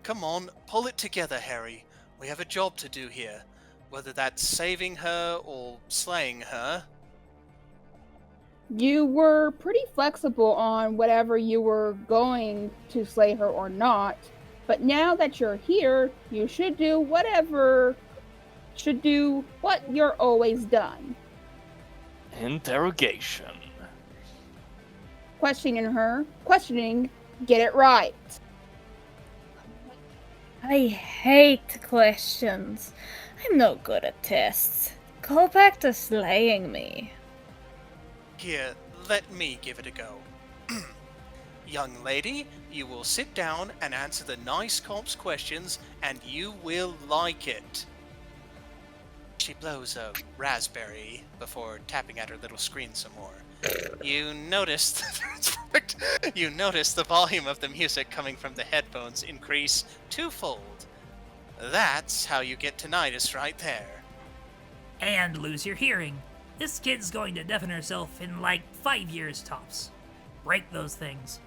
Come on, pull it together, Harry. We have a job to do here. Whether that's saving her or slaying her. You were pretty flexible on whatever you were going to slay her or not, but now that you're here, you should do what you're always done. Interrogation. Questioning, get it right. I hate questions. I'm no good at tests. Go back to slaying me. Here, let me give it a go. Young lady, you will sit down and answer the nice cops questions, and you will like it. She blows a raspberry before tapping at her little screen some more. You notice you notice the volume of the music coming from the headphones increase twofold. That's how you get tinnitus right there. And lose your hearing. This kid's going to deafen herself in like 5 years tops. Break those things.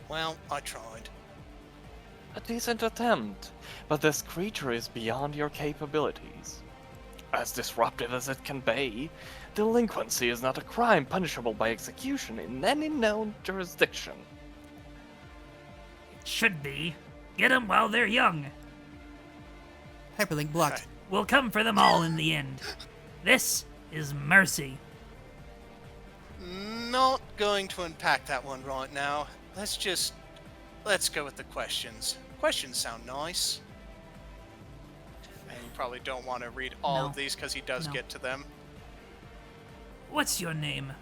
Well, I tried. A decent attempt, but this creature is beyond your capabilities. As disruptive as it can be, delinquency is not a crime punishable by execution in any known jurisdiction. It should be. Get 'em while they're young. Hyperlink blocked. Right. We'll come for them all in the end. This is mercy. Not going to unpack that one right now. Let's go with the questions. Questions sound nice. And you probably don't want to read all No. of these because he does No. get to them. What's your name?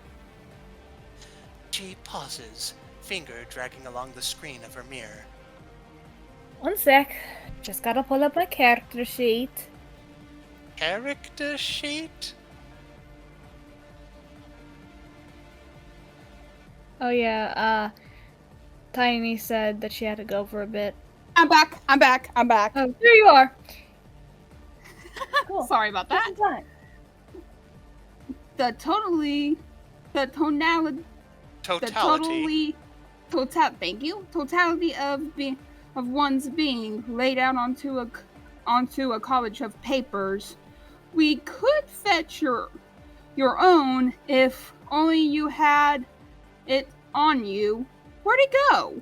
She pauses, finger dragging along the screen of her mirror. One sec. Just gotta pull up my character sheet. Character sheet? Oh yeah, Tiny said that she had to go for a bit. I'm back. Oh, there you are. Cool. Sorry about that. Just in time. The tonality, totality of one's being laid out onto a college of papers. We could fetch your own if only you had it on you. Where'd it go?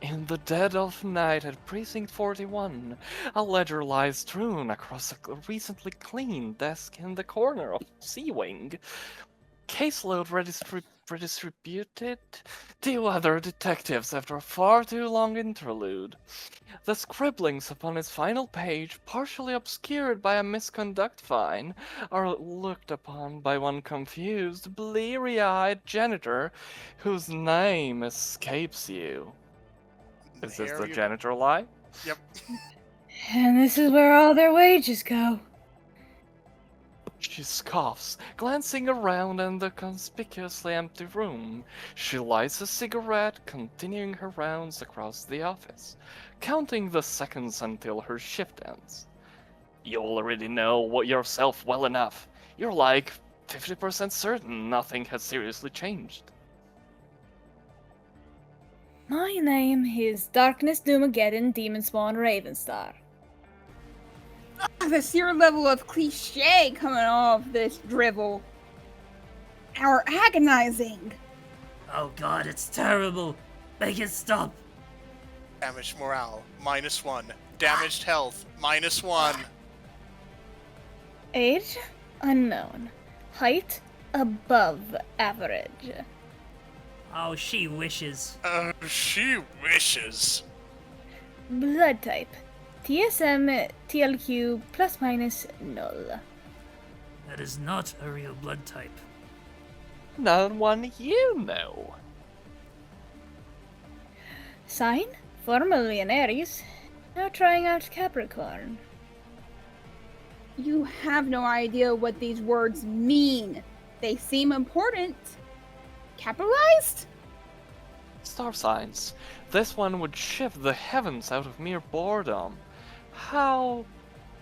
In the dead of night at Precinct 41, a ledger lies strewn across a recently cleaned desk in the corner of C-Wing. Caseload redistributed to other detectives after a far too long interlude. The scribblings upon its final page, partially obscured by a misconduct fine, are looked upon by one confused, bleary-eyed janitor whose name escapes you. Is this the janitor lie? Yep. And this is where all their wages go. She scoffs, glancing around in the conspicuously empty room. She lights a cigarette, continuing her rounds across the office, counting the seconds until her shift ends. You already know yourself well enough. You're like 50% certain nothing has seriously changed. My name is Darkness Doomageddon Demon Spawn Ravenstar. The sheer level of cliche coming off this drivel. Our agonizing. Oh god, it's terrible. Make it stop. Damaged morale, -1. Damaged health, -1. Age? Unknown. Height? Above average. Oh, she wishes. She wishes. Blood type. TSM TLQ ±0. That is not a real blood type. Not one you know. Sign? Formerly an Aries. Now trying out Capricorn. You have no idea what these words mean. They seem important. Capitalized? Star signs. This one would shift the heavens out of mere boredom. How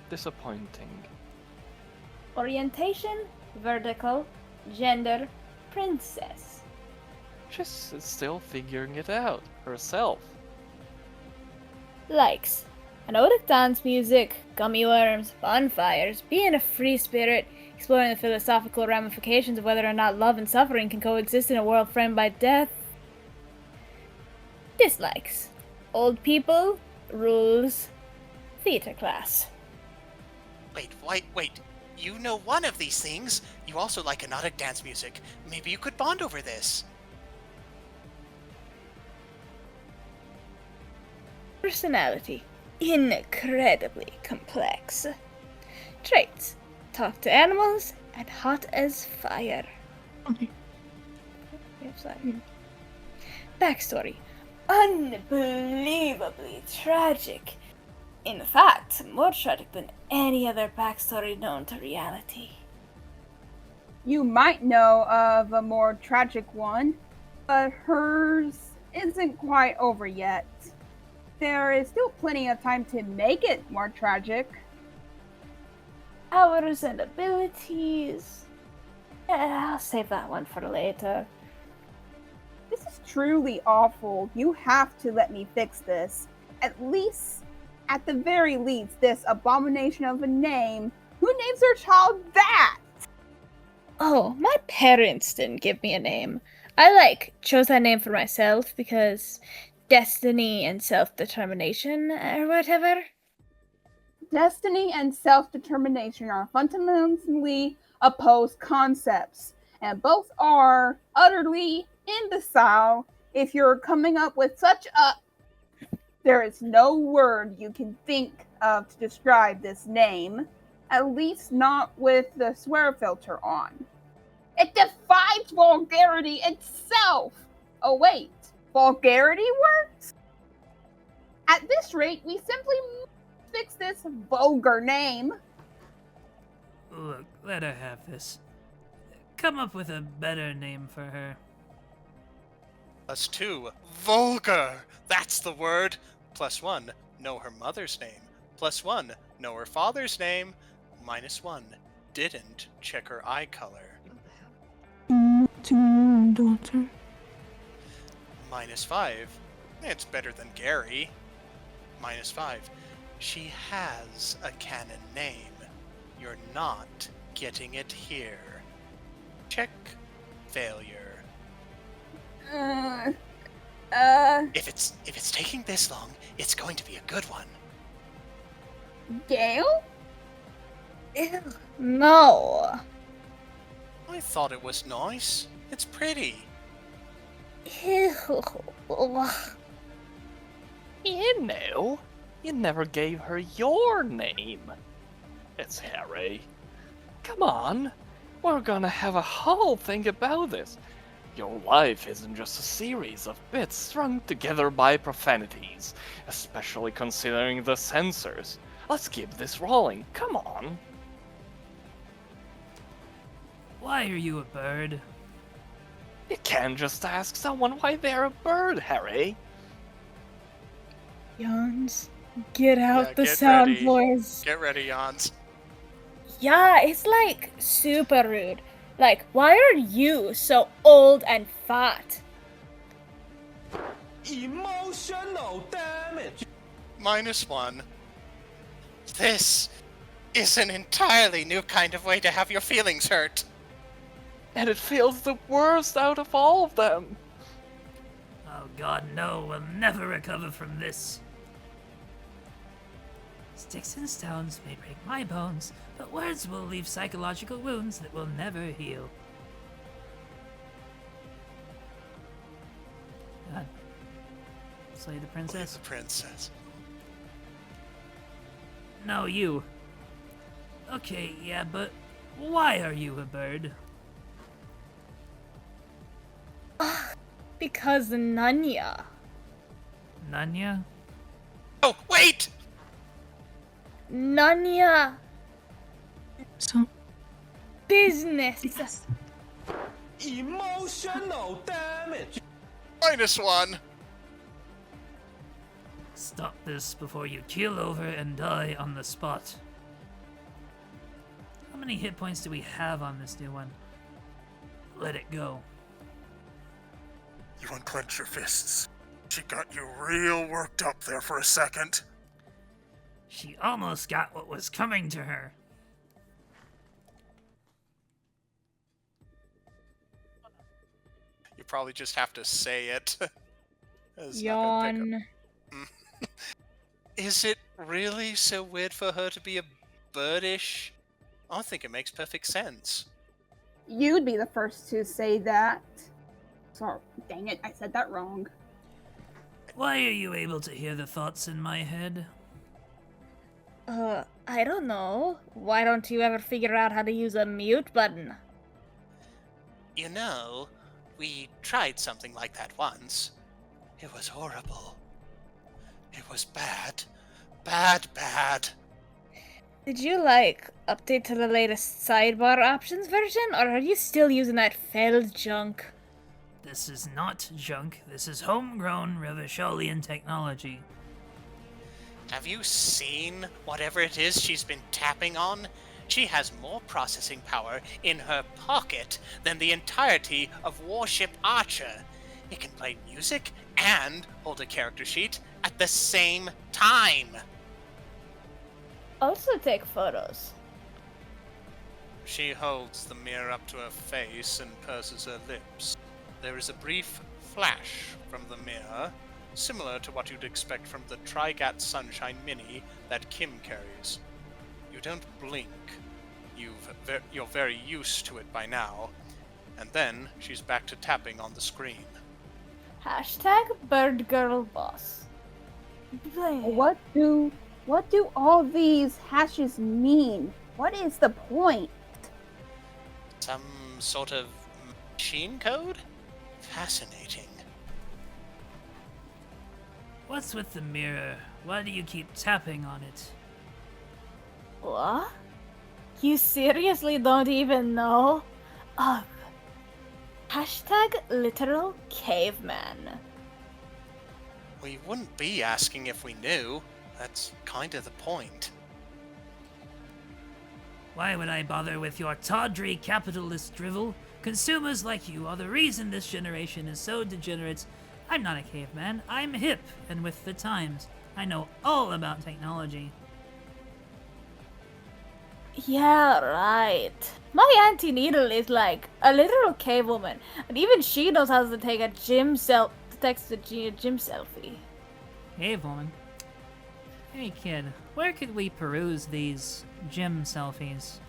disappointing. Orientation? Vertical. Gender? Princess. She's still figuring it out herself. Likes. Anodic dance music, gummy worms, bonfires, being a free spirit, exploring the philosophical ramifications of whether or not love and suffering can coexist in a world framed by death. Dislikes. Old people, rules, theater class. Wait. You know one of these things. You also like anodic dance music. Maybe you could bond over this. Personality. Incredibly complex. Traits. Talk to animals and hot as fire. Backstory. Unbelievably tragic. In fact, more tragic than any other backstory known to reality. You might know of a more tragic one, but hers isn't quite over yet. There is still plenty of time to make it more tragic. Powers and abilities. I'll save that one for later. This is truly awful. You have to let me fix this. At the very least, this abomination of a name. Who names their child that? Oh, my parents didn't give me a name. I chose that name for myself because destiny and self-determination or whatever. Destiny and self-determination are fundamentally opposed concepts, and both are utterly imbecile if you're coming up with such a... There is no word you can think of to describe this name, at least not with the swear filter on. It defies vulgarity itself! Oh wait, vulgarity works? At this rate, we simply fix this vulgar name. Look, let her have this. Come up with a better name for her. +2. Vulgar. That's the word. +1. Know her mother's name. +1. Know her father's name, -1. Didn't check her eye color, To your daughter. -5. It's better than Gary, -5. She has a canon name. You're not getting it here. Check failure. If it's taking this long, it's going to be a good one. Gail? Ew, no. I thought it was nice. It's pretty. Ew. You know, you never gave her your name. It's Harry. Come on, we're gonna have a whole thing about this. Your life isn't just a series of bits strung together by profanities, especially considering the censors. Let's keep this rolling, come on. Why are you a bird? You can't just ask someone why they're a bird, Harry. Yans, get out Yeah, the get sound ready. voice. Get ready, Jans. Yeah, it's like super rude. Like, why are you so old and fat? Emotional damage. -1. This is an entirely new kind of way to have your feelings hurt. And it feels the worst out of all of them. Oh god, no, we'll never recover from this. Sticks and stones may break my bones, but words will leave psychological wounds that will never heal. God. Slay the Slay princess? the princess. No, you. Okay, yeah, but why are you a bird? Because Nanya. Nanya? Oh, wait! Nanya So, business. yes. Emotional damage. -1. Stop this before you keel over and die on the spot. How many hit points do we have on this new one? Let it go. You unclench your fists. She got you real worked up there for a second. She almost got what was coming to her. You probably just have to say it. It's not gonna pick up. Yawn. Is it really so weird for her to be a birdish? I think it makes perfect sense. You'd be the first to say that. Sorry, dang it, I said that wrong. Why are you able to hear the thoughts in my head? I don't know. Why don't you ever figure out how to use a mute button? You know, we tried something like that once. It was horrible. It was bad. Bad. Did you, like, update to the latest sidebar options version, or are you still using that failed junk? This is not junk. This is homegrown Revacholian technology. Have you seen whatever it is she's been tapping on? She has more processing power in her pocket than the entirety of Warship Archer. It can play music and hold a character sheet at the same time. Also take photos. She holds the mirror up to her face and purses her lips. There is a brief flash from the mirror, similar to what you'd expect from the Trigat Sunshine Mini that Kim carries. You don't blink. You're very used to it by now. And then she's back to tapping on the screen. Hashtag birdgirlboss. What do all these hashes mean? What is the point? Some sort of machine code? Fascinating. What's with the mirror? Why do you keep tapping on it? What? You seriously don't even know? Ugh. Hashtag literal caveman. We wouldn't be asking if we knew. That's kind of the point. Why would I bother with your tawdry capitalist drivel? Consumers like you are the reason this generation is so degenerate. I'm not a caveman. I'm hip and with the times. I know all about technology. Yeah, right. My Auntie Needle is like a literal cave woman, and even she knows how to take a gym selfie. Cave woman? Hey kid, where could we peruse these gym selfies?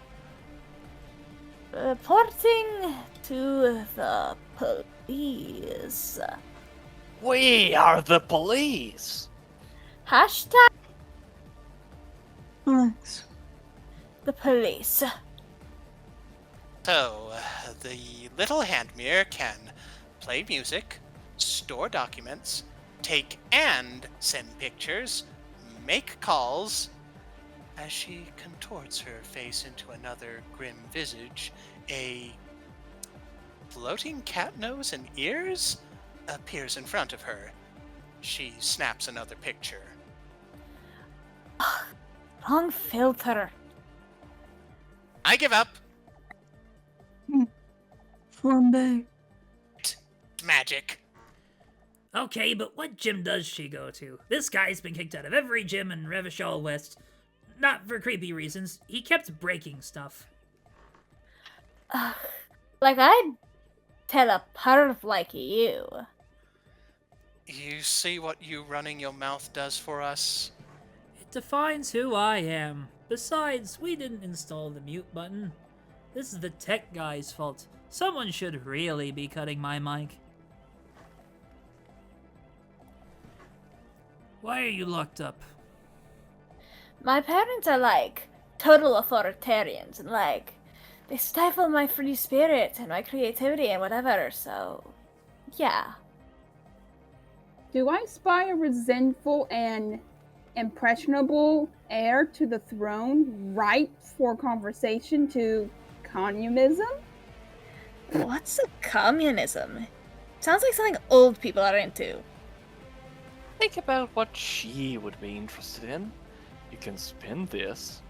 Reporting to the police. We are the police! Hashtag Thanks. the police. So, the little hand mirror can play music, store documents, take and send pictures, make calls. As she contorts her face into another grim visage, a floating cat nose and ears appears in front of her. She snaps another picture. Wrong filter. I give up. Flambe. Magic. Okay, but what gym does she go to? This guy's been kicked out of every gym in Revachol West. Not for creepy reasons. He kept breaking stuff. Like I'd tell a perv like you. You see what you running your mouth does for us? It defines who I am. Besides, we didn't install the mute button. This is the tech guy's fault. Someone should really be cutting my mic. Why are you locked up? My parents are like total authoritarians and like they stifle my free spirit and my creativity and whatever, so yeah. Do I spy a resentful and impressionable heir to the throne ripe for conversation to communism? What's a communism? Sounds like something old people are into. Think about what she would be interested in. You can spin this.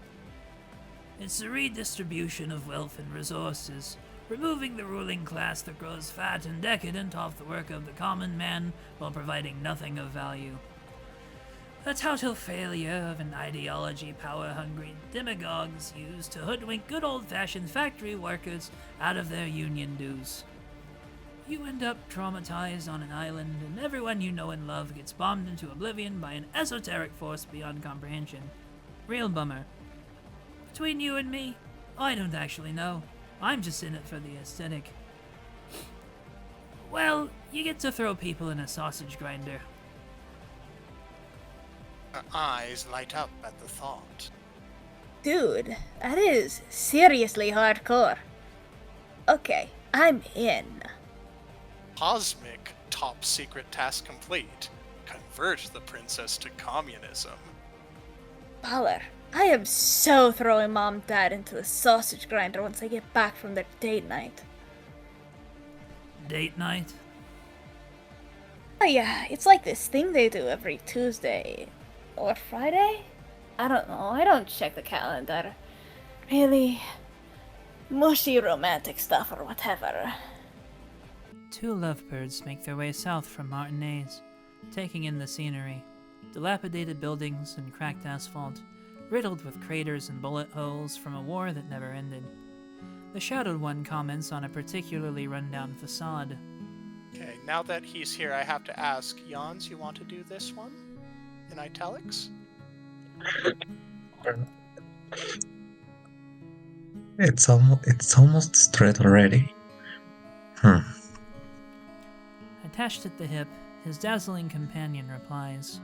It's a redistribution of wealth and resources, removing the ruling class that grows fat and decadent off the work of the common man while providing nothing of value. A total failure of an ideology power-hungry demagogues use to hoodwink good old-fashioned factory workers out of their union dues. You end up traumatized on an island, and everyone you know and love gets bombed into oblivion by an esoteric force beyond comprehension. Real bummer. Between you and me, I don't actually know. I'm just in it for the aesthetic. Well, you get to throw people in a sausage grinder. Her eyes light up at the thought. Dude, that is seriously hardcore. Okay, I'm in. Cosmic top secret task complete. Convert the princess to communism. Baller, I am so throwing mom and dad into the sausage grinder once I get back from their date night. Date night? Oh yeah, it's like this thing they do every Tuesday. Or Friday? I don't know, I don't check the calendar. Really mushy romantic stuff or whatever. Two lovebirds make their way south from Martinez, taking in the scenery. Dilapidated buildings and cracked asphalt, riddled with craters and bullet holes from a war that never ended. The shadowed one comments on a particularly rundown facade. Okay, now that he's here, I have to ask, Yans, you want to do this one? In italics? It's almost straight already. Attached at the hip, his dazzling companion replies.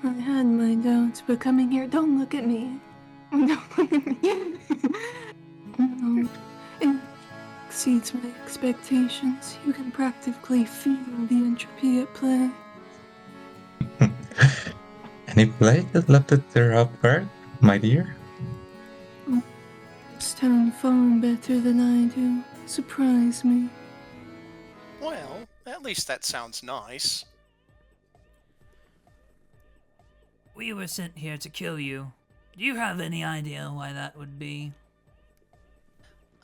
I had my doubts, but coming here, don't look at me. Don't look at me. No, it exceeds my expectations. You can practically feel the entropy at play. Any play that left it there up bird, my dear? This town far better than I do. Surprise me. Well, at least that sounds nice. We were sent here to kill you. Do you have any idea why that would be?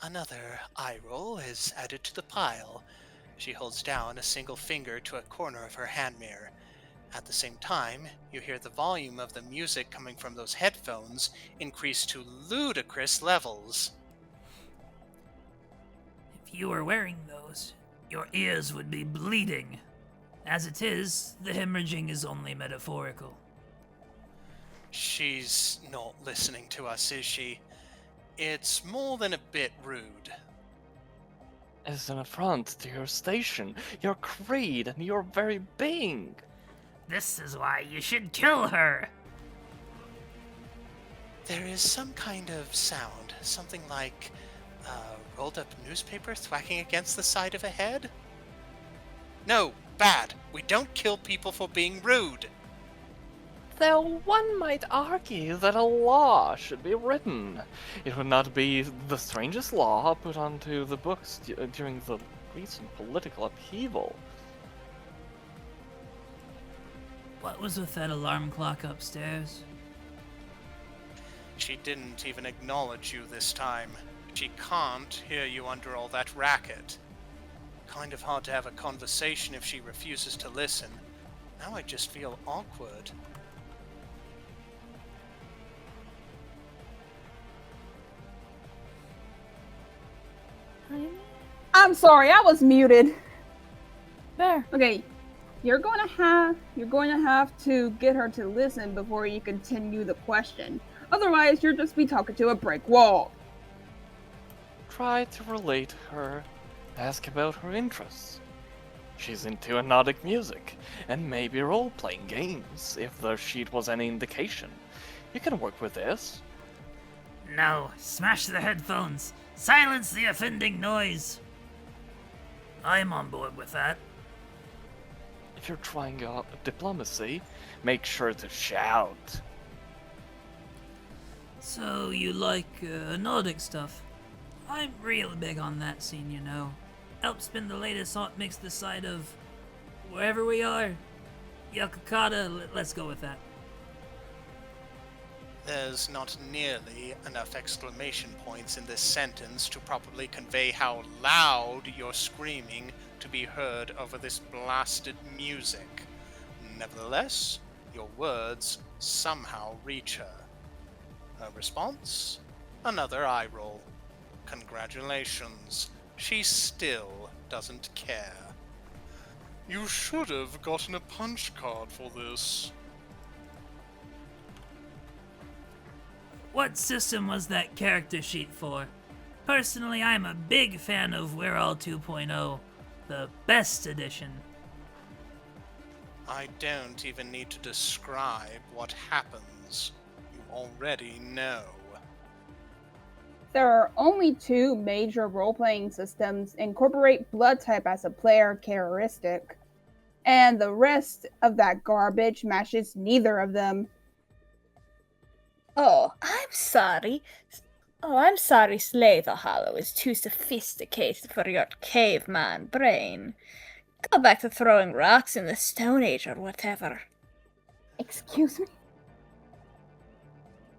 Another eye roll is added to the pile. She holds down a single finger to a corner of her hand mirror. At the same time, you hear the volume of the music coming from those headphones increase to ludicrous levels. If you were wearing those, your ears would be bleeding. As it is, the hemorrhaging is only metaphorical. She's not listening to us, is she? It's more than a bit rude. It's an affront to your station, your creed, and your very being. This is why you should kill her! There is some kind of sound, something like a rolled up newspaper thwacking against the side of a head? No, bad. We don't kill people for being rude. Though one might argue that a law should be written. It would not be the strangest law put onto the books during the recent political upheaval. What was with that alarm clock upstairs? She didn't even acknowledge you this time. She can't hear you under all that racket. Kind of hard to have a conversation if she refuses to listen. Now I just feel awkward. I'm sorry, I was muted. There. Okay, you're going to have to get her to listen before you continue the question. Otherwise, you'll just be talking to a brick wall. Try to relate her. Ask about her interests. She's into hypnotic music, and maybe role-playing games, if the sheet was any indication. You can work with this. No, smash the headphones. Silence the offending noise. I'm on board with that. If you're trying out diplomacy, make sure to shout. So you like Nordic stuff? I'm real big on that scene, you know. Help spin the latest hot mix this side of wherever we are. Yakakata, let's go with that. There's not nearly enough exclamation points in this sentence to properly convey how loud you're screaming to be heard over this blasted music. Nevertheless, your words somehow reach her. Her response? Another eye roll. Congratulations. She still doesn't care. You should have gotten a punch card for this. What system was that character sheet for? Personally, I'm a big fan of We're All 2.0, the best edition. I don't even need to describe what happens. You already know. There are only 2 major role-playing systems incorporate blood type as a player characteristic, and the rest of that garbage matches neither of them. Oh, I'm sorry. Slay the Hollow is too sophisticated for your caveman brain. Go back to throwing rocks in the Stone Age or whatever. Excuse me?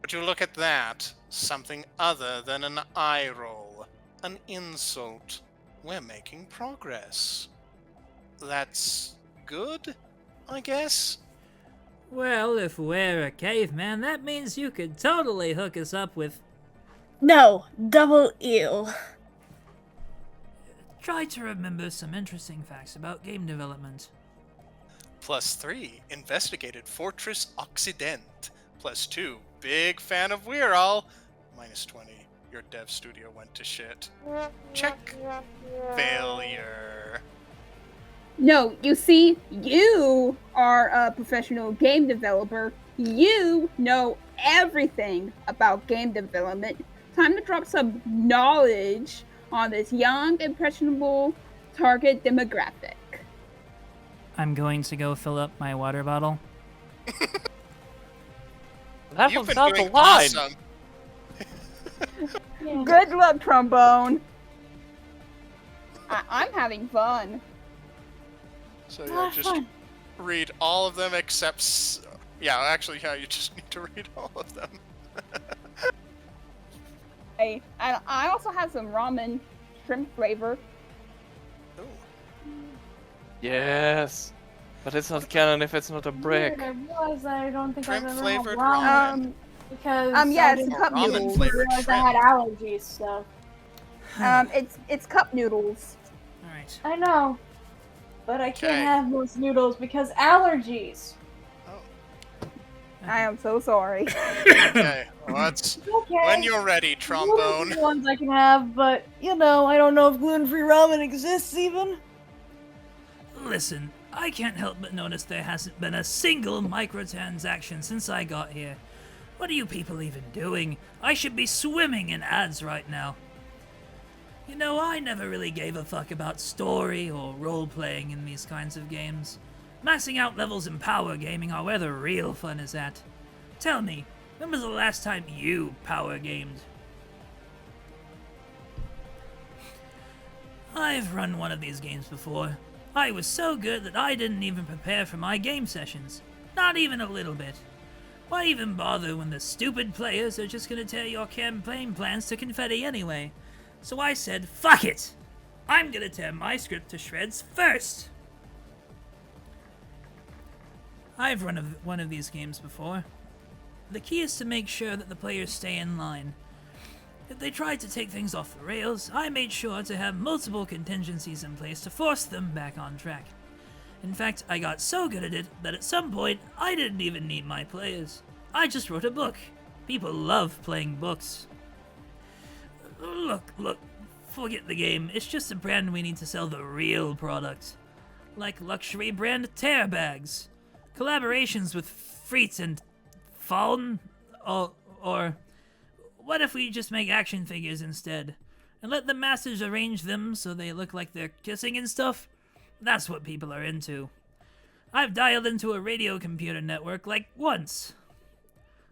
Would you look at that? Something other than an eye roll. An insult. We're making progress. That's good, I guess? Well, if we're a caveman, that means you could totally hook us up with... No, double ill. Try to remember some interesting facts about game development. +3, investigated Fortress Occident. +2, big fan of We're All. -20, your dev studio went to shit. Check. Failure. No, you see, you are a professional game developer. You know everything about game development. Time to drop some knowledge on this young, impressionable target demographic. I'm going to go fill up my water bottle. That You've was been not the doing line. awesome. Good luck, trombone. I'm having fun. So A yeah, lot of just fun. read all of them except... Yeah, actually, yeah, you just need to read all of them. Hey, and I also have some ramen shrimp flavor. Ooh. Yes. But it's not canon if it's not a brick. Weird, I realized that I don't think I've Shrimp ever had flavored ramen ramen. because Yes, I didn't cup ramen noodles. flavored realize I shrimp. had allergies, so. It's cup noodles. Alright. I know. But I can't Okay. have those noodles because allergies. I am so sorry. Okay, well, that's... Okay. When you're ready, Noodles Trombone. are the ones I can have, but, you know, I don't know if gluten-free ramen exists even. Listen, I can't help but notice there hasn't been a single microtransaction since I got here. What are you people even doing? I should be swimming in ads right now. You know, I never really gave a fuck about story or role-playing in these kinds of games. Maxing out levels in power gaming are where the real fun is at. Tell me, when was the last time you power gamed? I've run one of these games before. I was so good that I didn't even prepare for my game sessions. Not even a little bit. Why even bother when the stupid players are just gonna tear your campaign plans to confetti anyway? So I said, fuck it! I'm gonna tear my script to shreds first! I've run one of these games before. The key is to make sure that the players stay in line. If they tried to take things off the rails, I made sure to have multiple contingencies in place to force them back on track. In fact, I got so good at it that at some point, I didn't even need my players. I just wrote a book. People love playing books. Look, forget the game. It's just a brand we need to sell the real product. Like luxury brand tear bags. Collaborations with Frites and Fallen? Or what if we just make action figures instead? And let the masses arrange them so they look like they're kissing and stuff? That's what people are into. I've dialed into a radio computer network like once.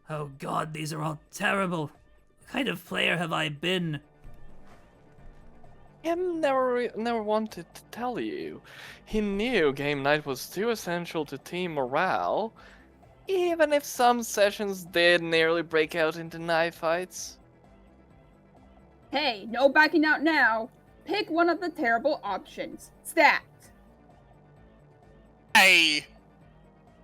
Oh god, these are all terrible. What kind of player have I been? He never wanted to tell you. He knew game night was too essential to team morale, even if some sessions did nearly break out into knife fights. Hey, no backing out now. Pick one of the terrible options. Stat. Hey!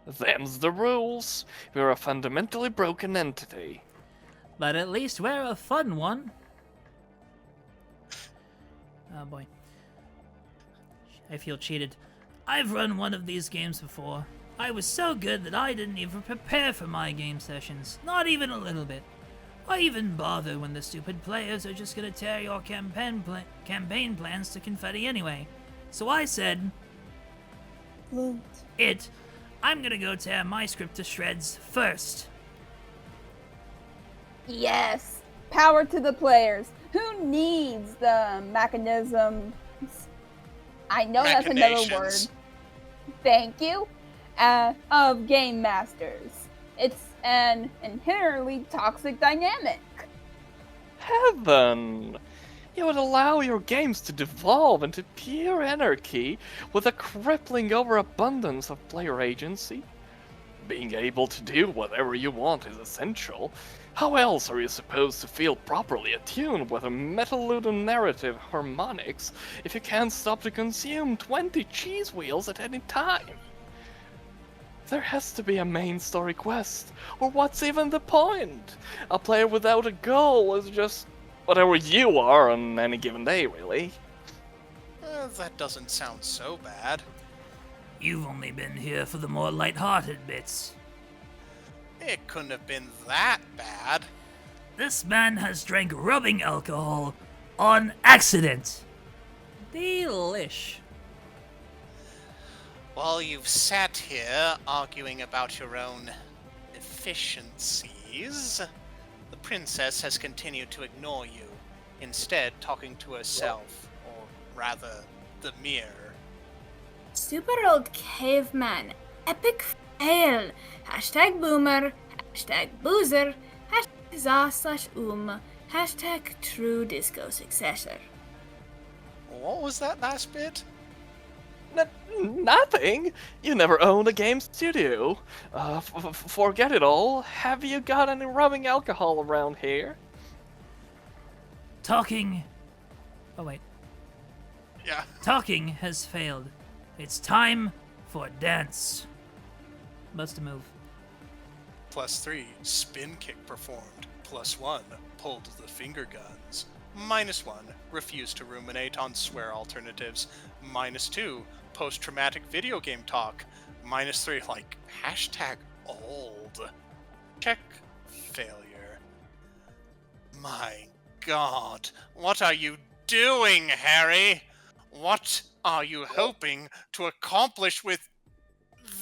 Them's the rules. We're a fundamentally broken entity. But at least we're a fun one. Oh boy. I feel cheated. I've run one of these games before. I was so good that I didn't even prepare for my game sessions. Not even a little bit. Why even bother when the stupid players are just gonna tear your campaign plans to confetti anyway? So I said... I'm gonna go tear my script to shreds first. Yes. Power to the players. Who needs the mechanisms? I know that's another word. Machinations. Thank you. Of game masters. It's an inherently toxic dynamic. Heaven! You would allow your games to devolve into pure anarchy with a crippling overabundance of player agency. Being able to do whatever you want is essential. How else are you supposed to feel properly attuned with a metal-ludum narrative harmonics if you can't stop to consume 20 cheese wheels at any time? There has to be a main story quest, or what's even the point? A player without a goal is just whatever you are on any given day, really. That doesn't sound so bad. You've only been here for the more light-hearted bits. It couldn't have been that bad. This man has drank rubbing alcohol on accident. Delish. While you've sat here arguing about your own deficiencies, the princess has continued to ignore you, instead talking to herself, or rather, the mirror. Super old caveman. Epic fail. Hashtag boomer. Hashtag boozer. Hashtag za/. Hashtag true disco successor. What was that last bit? Nothing. You never owned a game studio. Forget it all. Have you got any rubbing alcohol around here? Talking. Oh, wait. Yeah. Talking has failed. It's time for dance. Must move. +3, spin kick performed. +1, pulled the finger guns. -1, refused to ruminate on swear alternatives. -2, post-traumatic video game talk. -3, like, #old. Check failure. My God, what are you doing, Harry? What are you hoping to accomplish with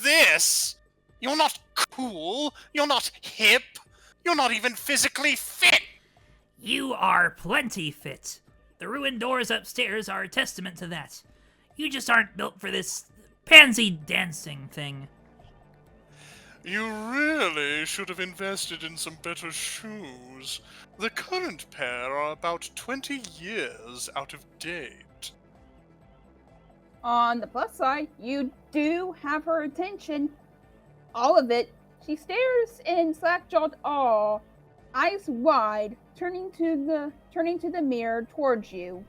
this? You're not cool, you're not hip, you're not even physically fit! You are plenty fit. The ruined doors upstairs are a testament to that. You just aren't built for this pansy dancing thing. You really should have invested in some better shoes. The current pair are about 20 years out of date. On the plus side, you do have her attention. All of it. She stares in slack-jawed awe, eyes wide, turning to the mirror towards you.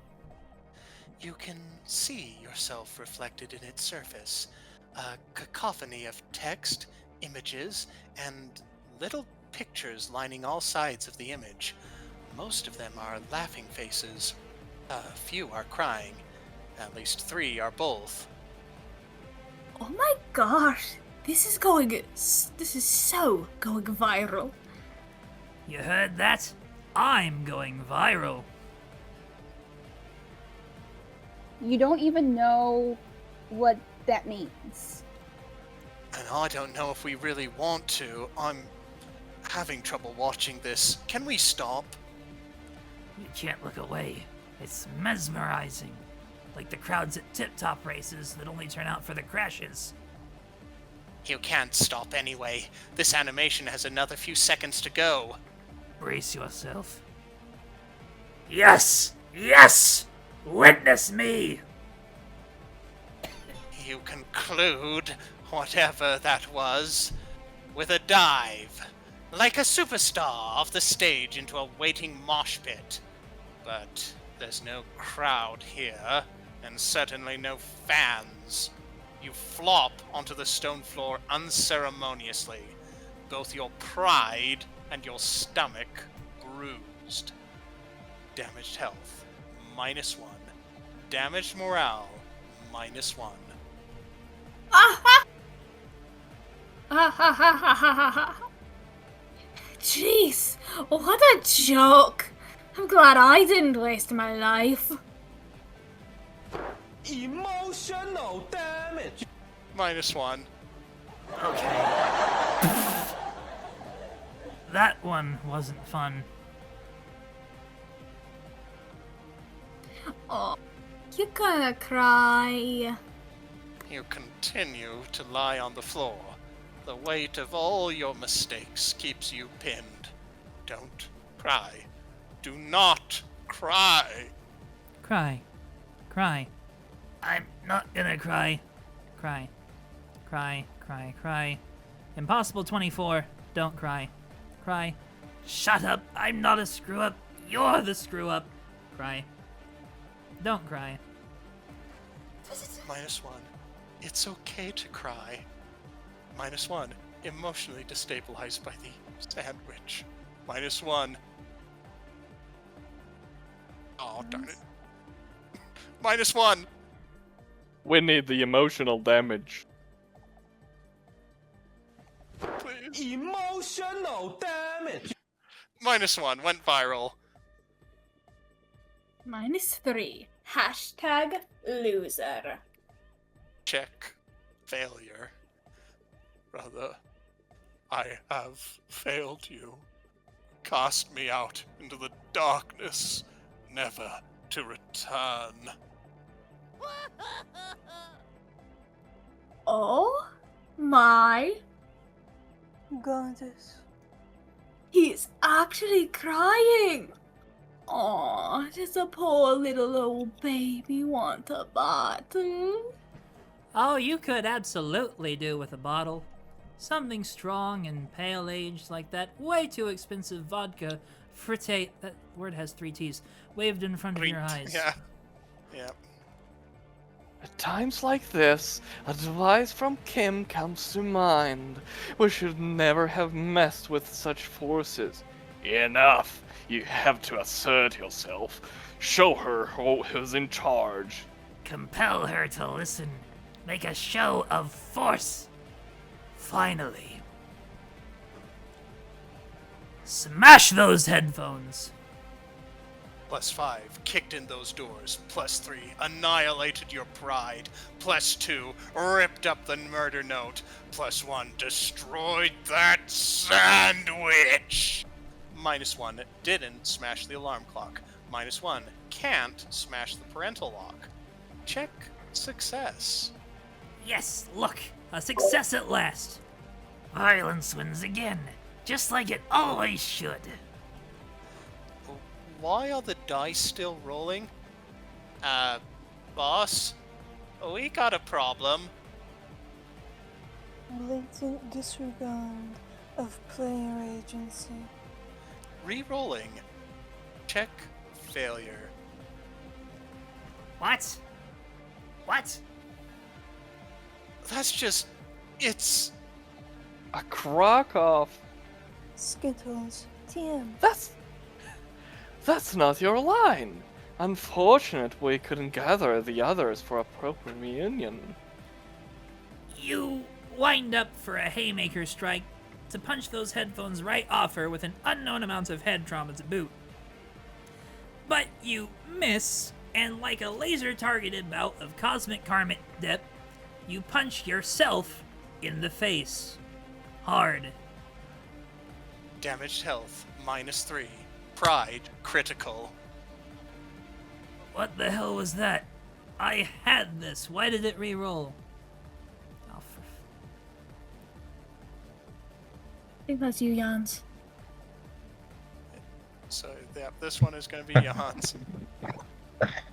You can see yourself reflected in its surface. A cacophony of text, images, and little pictures lining all sides of the image. Most of them are laughing faces. A few are crying. At least 3 are both. Oh my gosh, this is so going viral. You heard that? I'm going viral. You don't even know what that means. And I don't know if we really want to. I'm having trouble watching this. Can we stop? You can't look away. It's mesmerizing. Like the crowds at tip-top races that only turn out for the crashes. You can't stop anyway. This animation has another few seconds to go. Brace yourself. Yes! Yes! Witness me! You conclude, whatever that was, with a dive, like a superstar off the stage into a waiting mosh pit. But there's no crowd here, and certainly no fans. You flop onto the stone floor unceremoniously, both your pride and your stomach bruised. Damaged health, -1. Damaged morale, -1. Jeez, what a joke. I'm glad I didn't waste my life. Emotional damage. -1. Okay. That one wasn't fun. Oh, you're gonna cry. You continue to lie on the floor. The weight of all your mistakes keeps you pinned. Don't cry. Do not cry. Cry. Cry. I'm not gonna cry. Cry. Cry, cry, cry. Impossible 24. Don't cry. Cry. Shut up. I'm not a screw-up. You're the screw-up. Cry. Don't cry. -1. It's okay to cry. -1. Emotionally destabilized by the sandwich. -1. Oh, darn it. -1. We need the emotional damage. Please. Emotional damage. -1. Went viral. -3. Hashtag loser. Check failure. Brother, I have failed you. Cast me out into the darkness, never to return. Oh my Goddess. He's actually crying. Aw, does a poor little old baby want a bottle? Oh, you could absolutely do with a bottle. Something strong and pale-aged like that way too expensive vodka fritte, that word has 3 T's, waved in front of your eyes. Yeah. Yeah. At times like this, advice from Kim comes to mind. We should never have messed with such forces. Enough! You have to assert yourself. Show her who's in charge. Compel her to listen. Make a show of force. Finally. Smash those headphones. +5, kicked in those doors. +3, annihilated your pride. +2, ripped up the murder note. +1, destroyed that sandwich. -1, didn't smash the alarm clock. -1, can't smash the parental lock. Check success. Yes, look, a success at last. Violence wins again, just like it always should. Why are the dice still rolling? Boss? We got a problem. Blatant disregard of player agency. Re-rolling. Check failure. What? What? That's just... it's... A crock-off. Skittles. TM. That's not your line. Unfortunate we couldn't gather the others for a proper reunion. You wind up for a haymaker strike to punch those headphones right off her with an unknown amount of head trauma to boot. But you miss, and like a laser-targeted bout of cosmic karmic dip, you punch yourself in the face. Hard. Damaged health, -3. Pride, critical. What the hell was that? I had this. Why did it re-roll? Oh, I think that's you, Jans. So, yeah, this one is going to be Jans.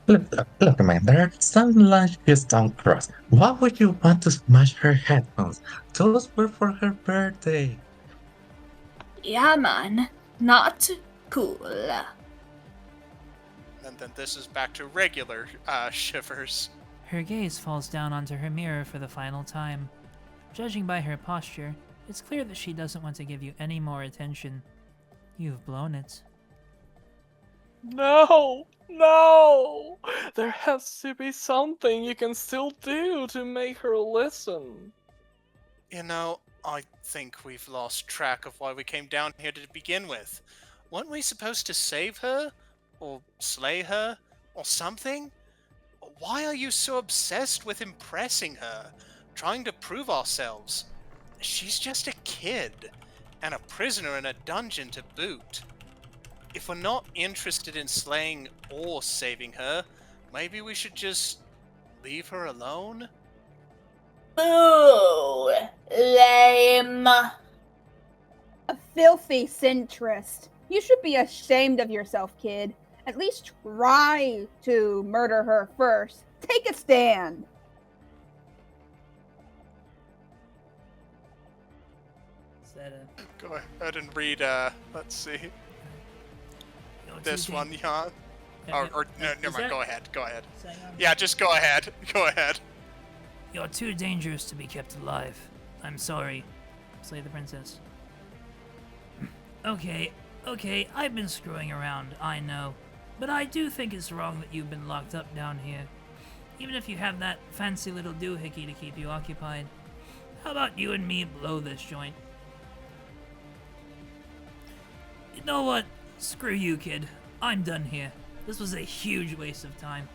Look, man, there are some lunches don't cross. Why would you want to smash her headphones? Those were for her birthday. Yeah, man. Not cool. And then this is back to regular Shivers. Her gaze falls down onto her mirror for the final time. Judging by her posture, it's clear that she doesn't want to give you any more attention. You've blown it. No! No! There has to be something you can still do to make her listen. You know, I think we've lost track of why we came down here to begin with. Weren't we supposed to save her? Or slay her? Or something? Why are you so obsessed with impressing her? Trying to prove ourselves? She's just a kid. And a prisoner in a dungeon to boot. If we're not interested in slaying or saving her, maybe we should just leave her alone? Boo! Lame. A filthy centrist. You should be ashamed of yourself, kid. At least try to murder her first. Take a stand. Is that a... Go ahead and read, let's see. This one, Jan. Or no, never mind, go ahead, go ahead. Yeah, just go ahead, go ahead. You're too dangerous to be kept alive. I'm sorry. Slay the princess. Okay, I've been screwing around, I know. But I do think it's wrong that you've been locked up down here. Even if you have that fancy little doohickey to keep you occupied. How about you and me blow this joint? You know what? Screw you, kid. I'm done here. This was a huge waste of time.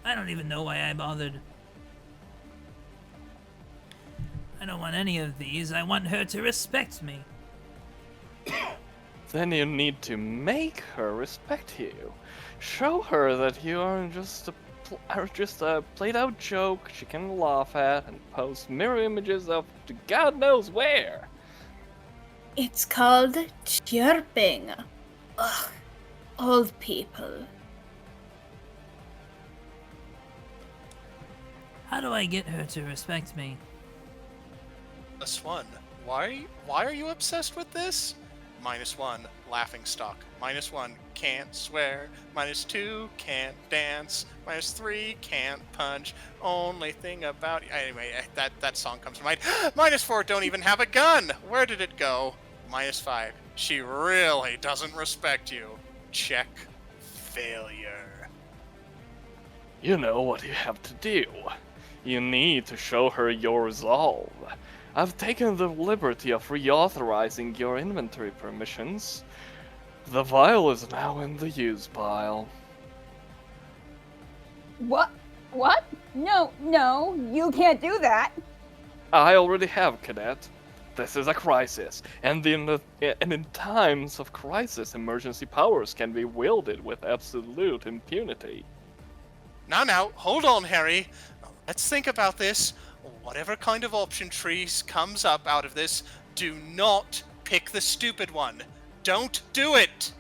I don't even know why I bothered. I don't want any of these. I want her to respect me. Then you need to make her respect you. Show her that you aren't just a played-out joke she can laugh at and post mirror images of to God knows where. It's called chirping. Ugh. Old people. How do I get her to respect me? +1. Why are you obsessed with this? -1, laughing stock. -1, can't swear. -2, can't dance. -3, can't punch. Only thing about anyway, that song comes to mind. -4, don't even have a gun. Where did it go? -5, she really doesn't respect you. Check failure. You know what you have to do. You need to show her your resolve. I've taken the liberty of reauthorizing your inventory permissions. The vial is now in the use pile. What? What? No, you can't do that. I already have, Cadet. This is a crisis, and in times of crisis, emergency powers can be wielded with absolute impunity. Now, hold on, Harry. Let's think about this. Whatever kind of option trees comes up out of this, do not pick the stupid one. Don't do it!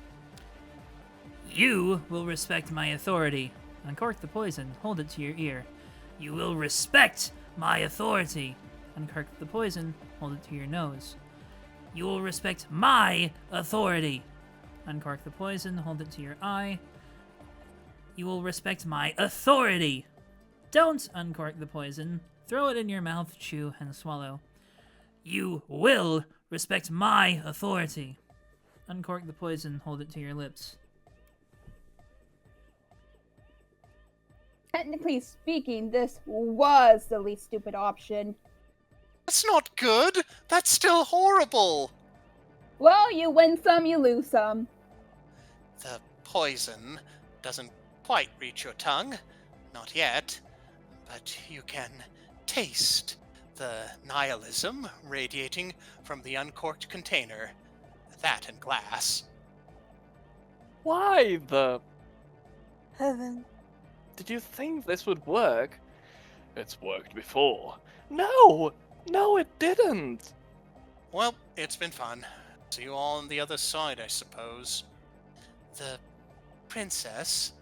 You will respect my authority. Uncork the poison, hold it to your ear. You will respect my authority. Uncork the poison, hold it to your nose. You will respect my authority. Uncork the poison, hold it to your eye. You will respect my authority. Don't uncork the poison. Throw it in your mouth, chew, and swallow. You will respect my authority. Uncork the poison, hold it to your lips. Technically speaking, this was the least stupid option. That's not good! That's still horrible! Well, you win some, you lose some. The poison doesn't quite reach your tongue. Not yet. But you can taste the nihilism radiating from the uncorked container. That and glass. Why the... Heaven. Did you think this would work? It's worked before. No, it didn't. Well, it's been fun. See you all on the other side, I suppose. The princess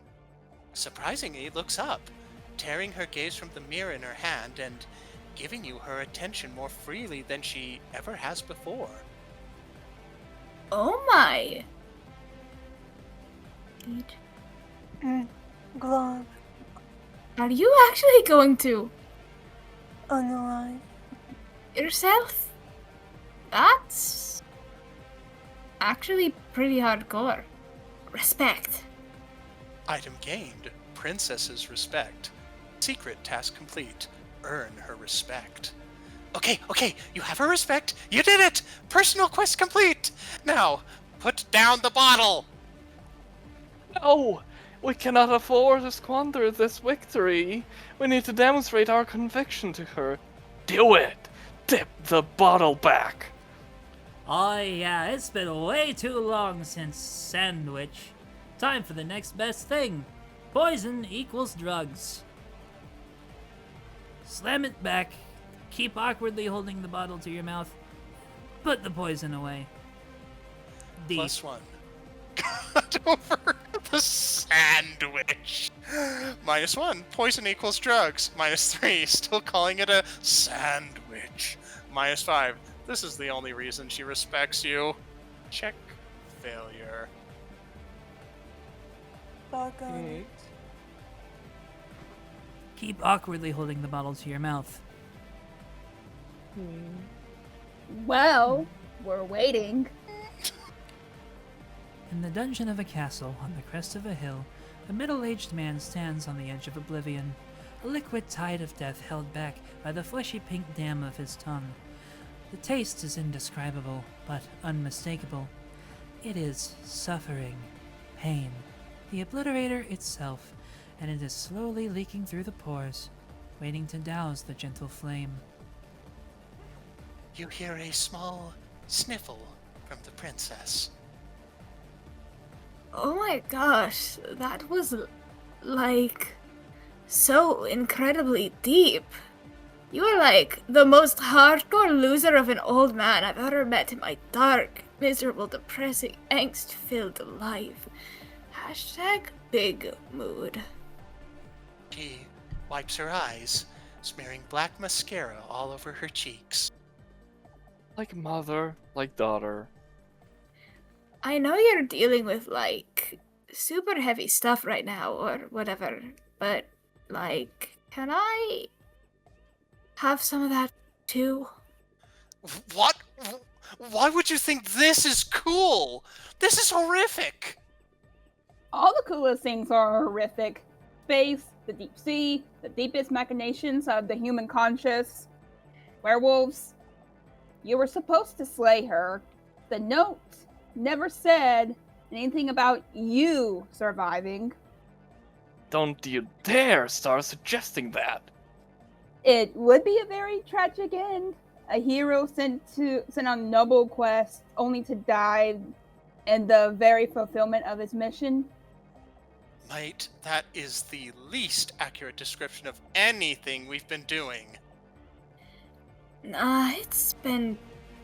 surprisingly looks up, tearing her gaze from the mirror in her hand and giving you her attention more freely than she ever has before. Oh my! Glove. Are you actually going to Unalive. yourself? That's actually pretty hardcore. Respect. Item gained. Princess's respect. Secret task complete. Earn her respect. Okay, you have her respect. You did it! Personal quest complete! Now, put down the bottle! No, we cannot afford to squander this victory. We need to demonstrate our conviction to her. Do it! Dip the bottle back! Oh yeah, it's been way too long since sandwich. Time for the next best thing. Poison equals drugs. Slam it back. Keep awkwardly holding the bottle to your mouth. Put the poison away. Deep. +1. Got over the sandwich. -1. Poison equals drugs. -3. Still calling it a sandwich. -5. This is the only reason she respects you. Check failure. Doggone. Keep awkwardly holding the bottle to your mouth. Well, we're waiting. In the dungeon of a castle on the crest of a hill, a middle-aged man stands on the edge of oblivion, a liquid tide of death held back by the fleshy pink dam of his tongue. The taste is indescribable, but unmistakable. It is suffering, pain, the obliterator itself, and it is slowly leaking through the pores, waiting to douse the gentle flame. You hear a small sniffle from the princess. Oh my gosh, that was like so incredibly deep. You are like the most hardcore loser of an old man I've ever met in my dark, miserable, depressing, angst-filled life. #big mood. She wipes her eyes, smearing black mascara all over her cheeks. Like mother, like daughter. I know you're dealing with, like, super heavy stuff right now, or whatever, but, like, can I have some of that too? What? Why would you think this is cool? This is horrific! All the coolest things are horrific. Space, the deep sea, the deepest machinations of the human conscious. Werewolves. You were supposed to slay her. The note never said anything about you surviving. Don't you dare start suggesting that! It would be a very tragic end. A hero sent on a noble quest only to die in the very fulfillment of his mission. Mate, that is the least accurate description of anything we've been doing. Nah, it's been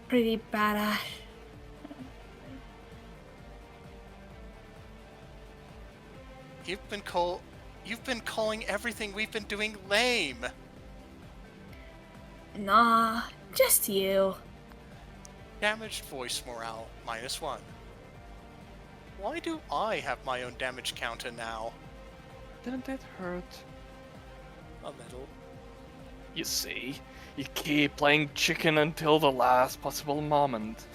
pretty badass. You've been calling everything we've been doing lame. Nah, just you. Damaged voice morale, -1. Why do I have my own damage counter now? Didn't it hurt? A little. You see, you keep playing chicken until the last possible moment.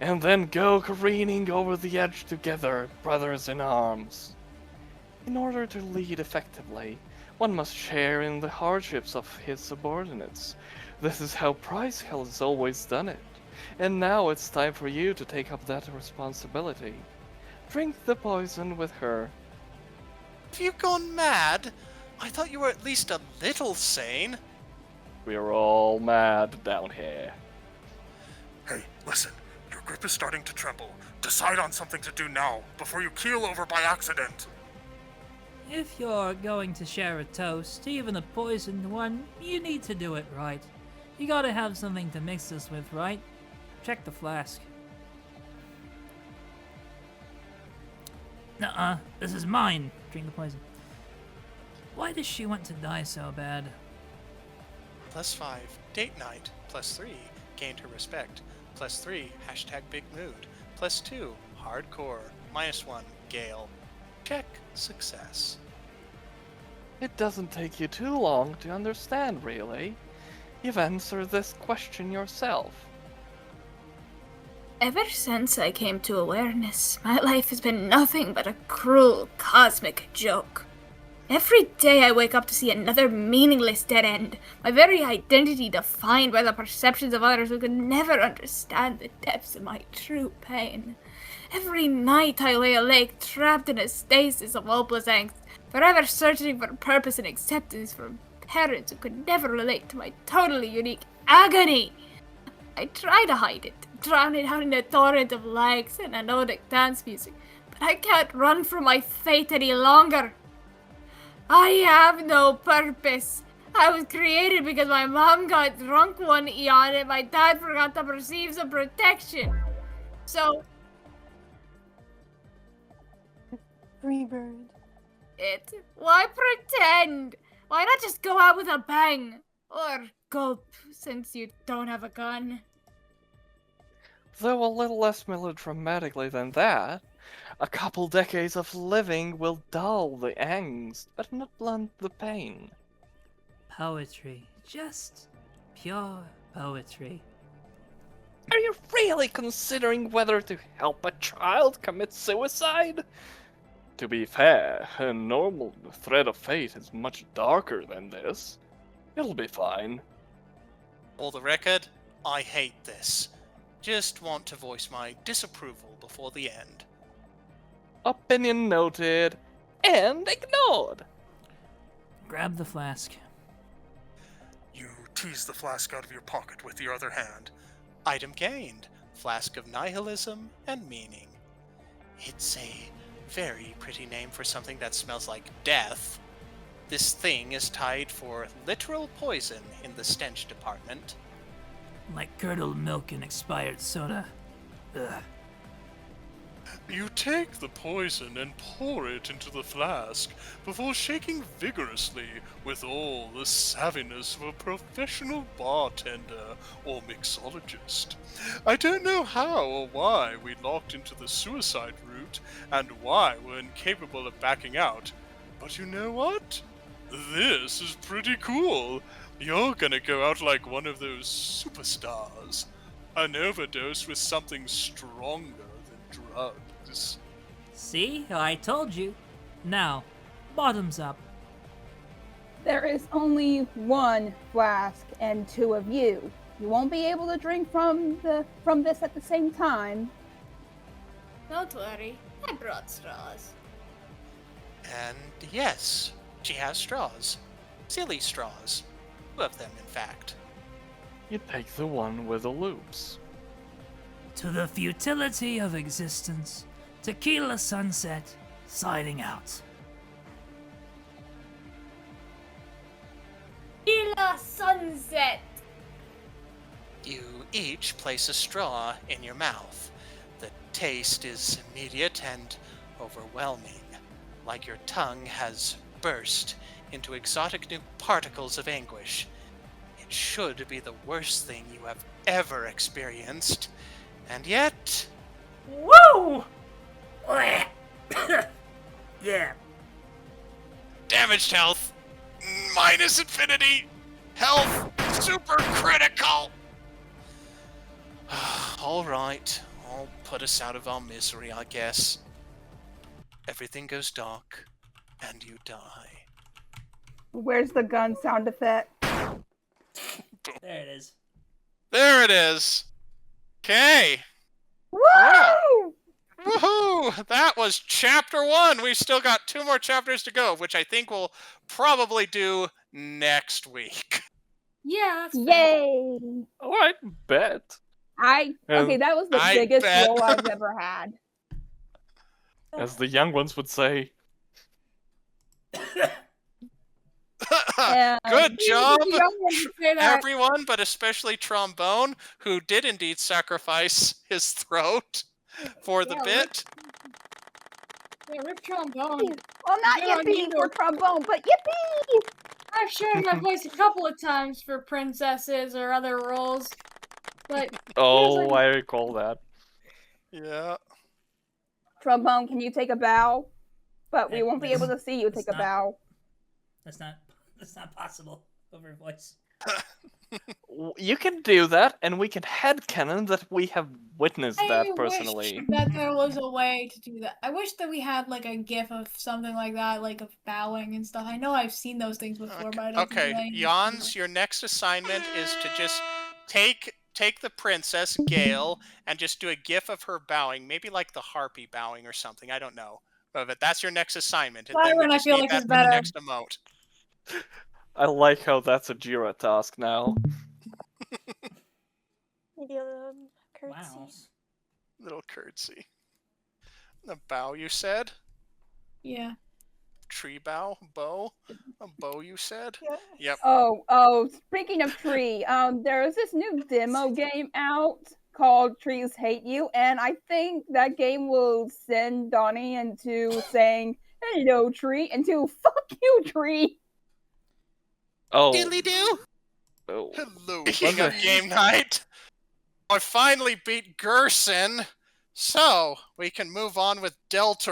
And then go careening over the edge together, brothers in arms. In order to lead effectively, one must share in the hardships of his subordinates. This is how Price has always done it. And now it's time for you to take up that responsibility. Drink the poison with her. Have you gone mad? I thought you were at least a little sane. We're all mad down here. Hey, listen. Your grip is starting to tremble. Decide on something to do now, before you keel over by accident. If you're going to share a toast, even a poisoned one, you need to do it right. You gotta have something to mix this with, right? Check the flask. Nuh-uh, this is mine. Drink the poison. Why does she want to die so bad? +5, date night. +3, gained her respect. +3, #big mood. +2, hardcore. -1, Gale. Check success. It doesn't take you too long to understand, really. You've answered this question yourself. Ever since I came to awareness, my life has been nothing but a cruel, cosmic joke. Every day I wake up to see another meaningless dead end, my very identity defined by the perceptions of others who can never understand the depths of my true pain. Every night I lay awake, trapped in a stasis of hopeless angst, forever searching for purpose and acceptance from parents who could never relate to my totally unique agony. I try to hide it, drown it out in a torrent of likes and anodic dance music, but I can't run from my fate any longer. I have no purpose. I was created because my mom got drunk one eon and my dad forgot to perceive some protection. So... Freebird. Why pretend? Why not just go out with a bang? Or gulp, since you don't have a gun. Though a little less melodramatically than that, a couple decades of living will dull the angst, but not blunt the pain. Poetry. Just pure poetry. Are you really considering whether to help a child commit suicide? To be fair, a normal thread of fate is much darker than this. It'll be fine. For the record, I hate this. Just want to voice my disapproval before the end. Opinion noted and ignored. Grab the flask. You tease the flask out of your pocket with your other hand. Item gained. Flask of nihilism and meaning. It's a very pretty name for something that smells like death. This thing is tied for literal poison in the stench department. Like curdled milk and expired soda. Ugh. You take the poison and pour it into the flask before shaking vigorously with all the savviness of a professional bartender or mixologist. I don't know how or why we locked into the suicide route and why we're incapable of backing out, but you know what? This is pretty cool. You're gonna go out like one of those superstars. An overdose with something stronger than drugs. See? I told you. Now, bottoms up. There is only one flask and two of you. You won't be able to drink from this at the same time. Don't worry, I brought straws. And yes, she has straws. Silly straws. Two of them, in fact. You take the one with the loops. To the futility of existence. Tequila Sunset, signing out. Tequila Sunset! You each place a straw in your mouth. The taste is immediate and overwhelming, like your tongue has burst into exotic new particles of anguish. It should be the worst thing you have ever experienced, and yet... Woo! Yeah. Damaged health, minus infinity, health, super critical! Alright, I'll put us out of our misery, I guess. Everything goes dark, and you die. Where's the gun sound effect? There it is. There it is! Okay! Woo! Woohoo! That was chapter 1! We've still got 2 more chapters to go, which I think we'll probably do next week. Yeah, that's fair. Yay! Alright, bet. Okay, that was the I biggest bet. roll I've ever had. As the young ones would say. And Good job, You don't want to say that. everyone, but especially Trombone, who did indeed sacrifice his throat for the Yeah, bit. Yeah, rip trombone. well, not Yeah, yippee neither. for trombone, but yippee! I've shared my voice a couple of times for princesses or other roles, but Oh, I recall that. Yeah. Trombone, can you take a bow? But we won't be able to see you take a not- bow. That's not possible over voice. You can do that, and we can headcanon that we have witnessed that I personally. wish that there was a way to do that. I wish that we had like a gif of something like that, like of bowing and stuff. I know I've seen those things before, but I don't Okay, think Yans, your next assignment is to just take the princess, Gale, and just do a gif of her bowing, maybe like the harpy bowing or something, I don't know. But that's your next assignment, and then we Byron, I just feel need like that is for the better. next emote. I like how that's a Jira task now. Wow. Little curtsy. The bow, you said? Yeah. Tree bow? Bow? A bow, you said? Yep. Oh, speaking of tree, there's this new demo game out called Trees Hate You, and I think that game will send Donnie into saying, hello, tree, into fuck you, tree. Oh. Diddly-doo! Oh. Hello, King of Game Night! I finally beat Gerson, so we can move on with Delta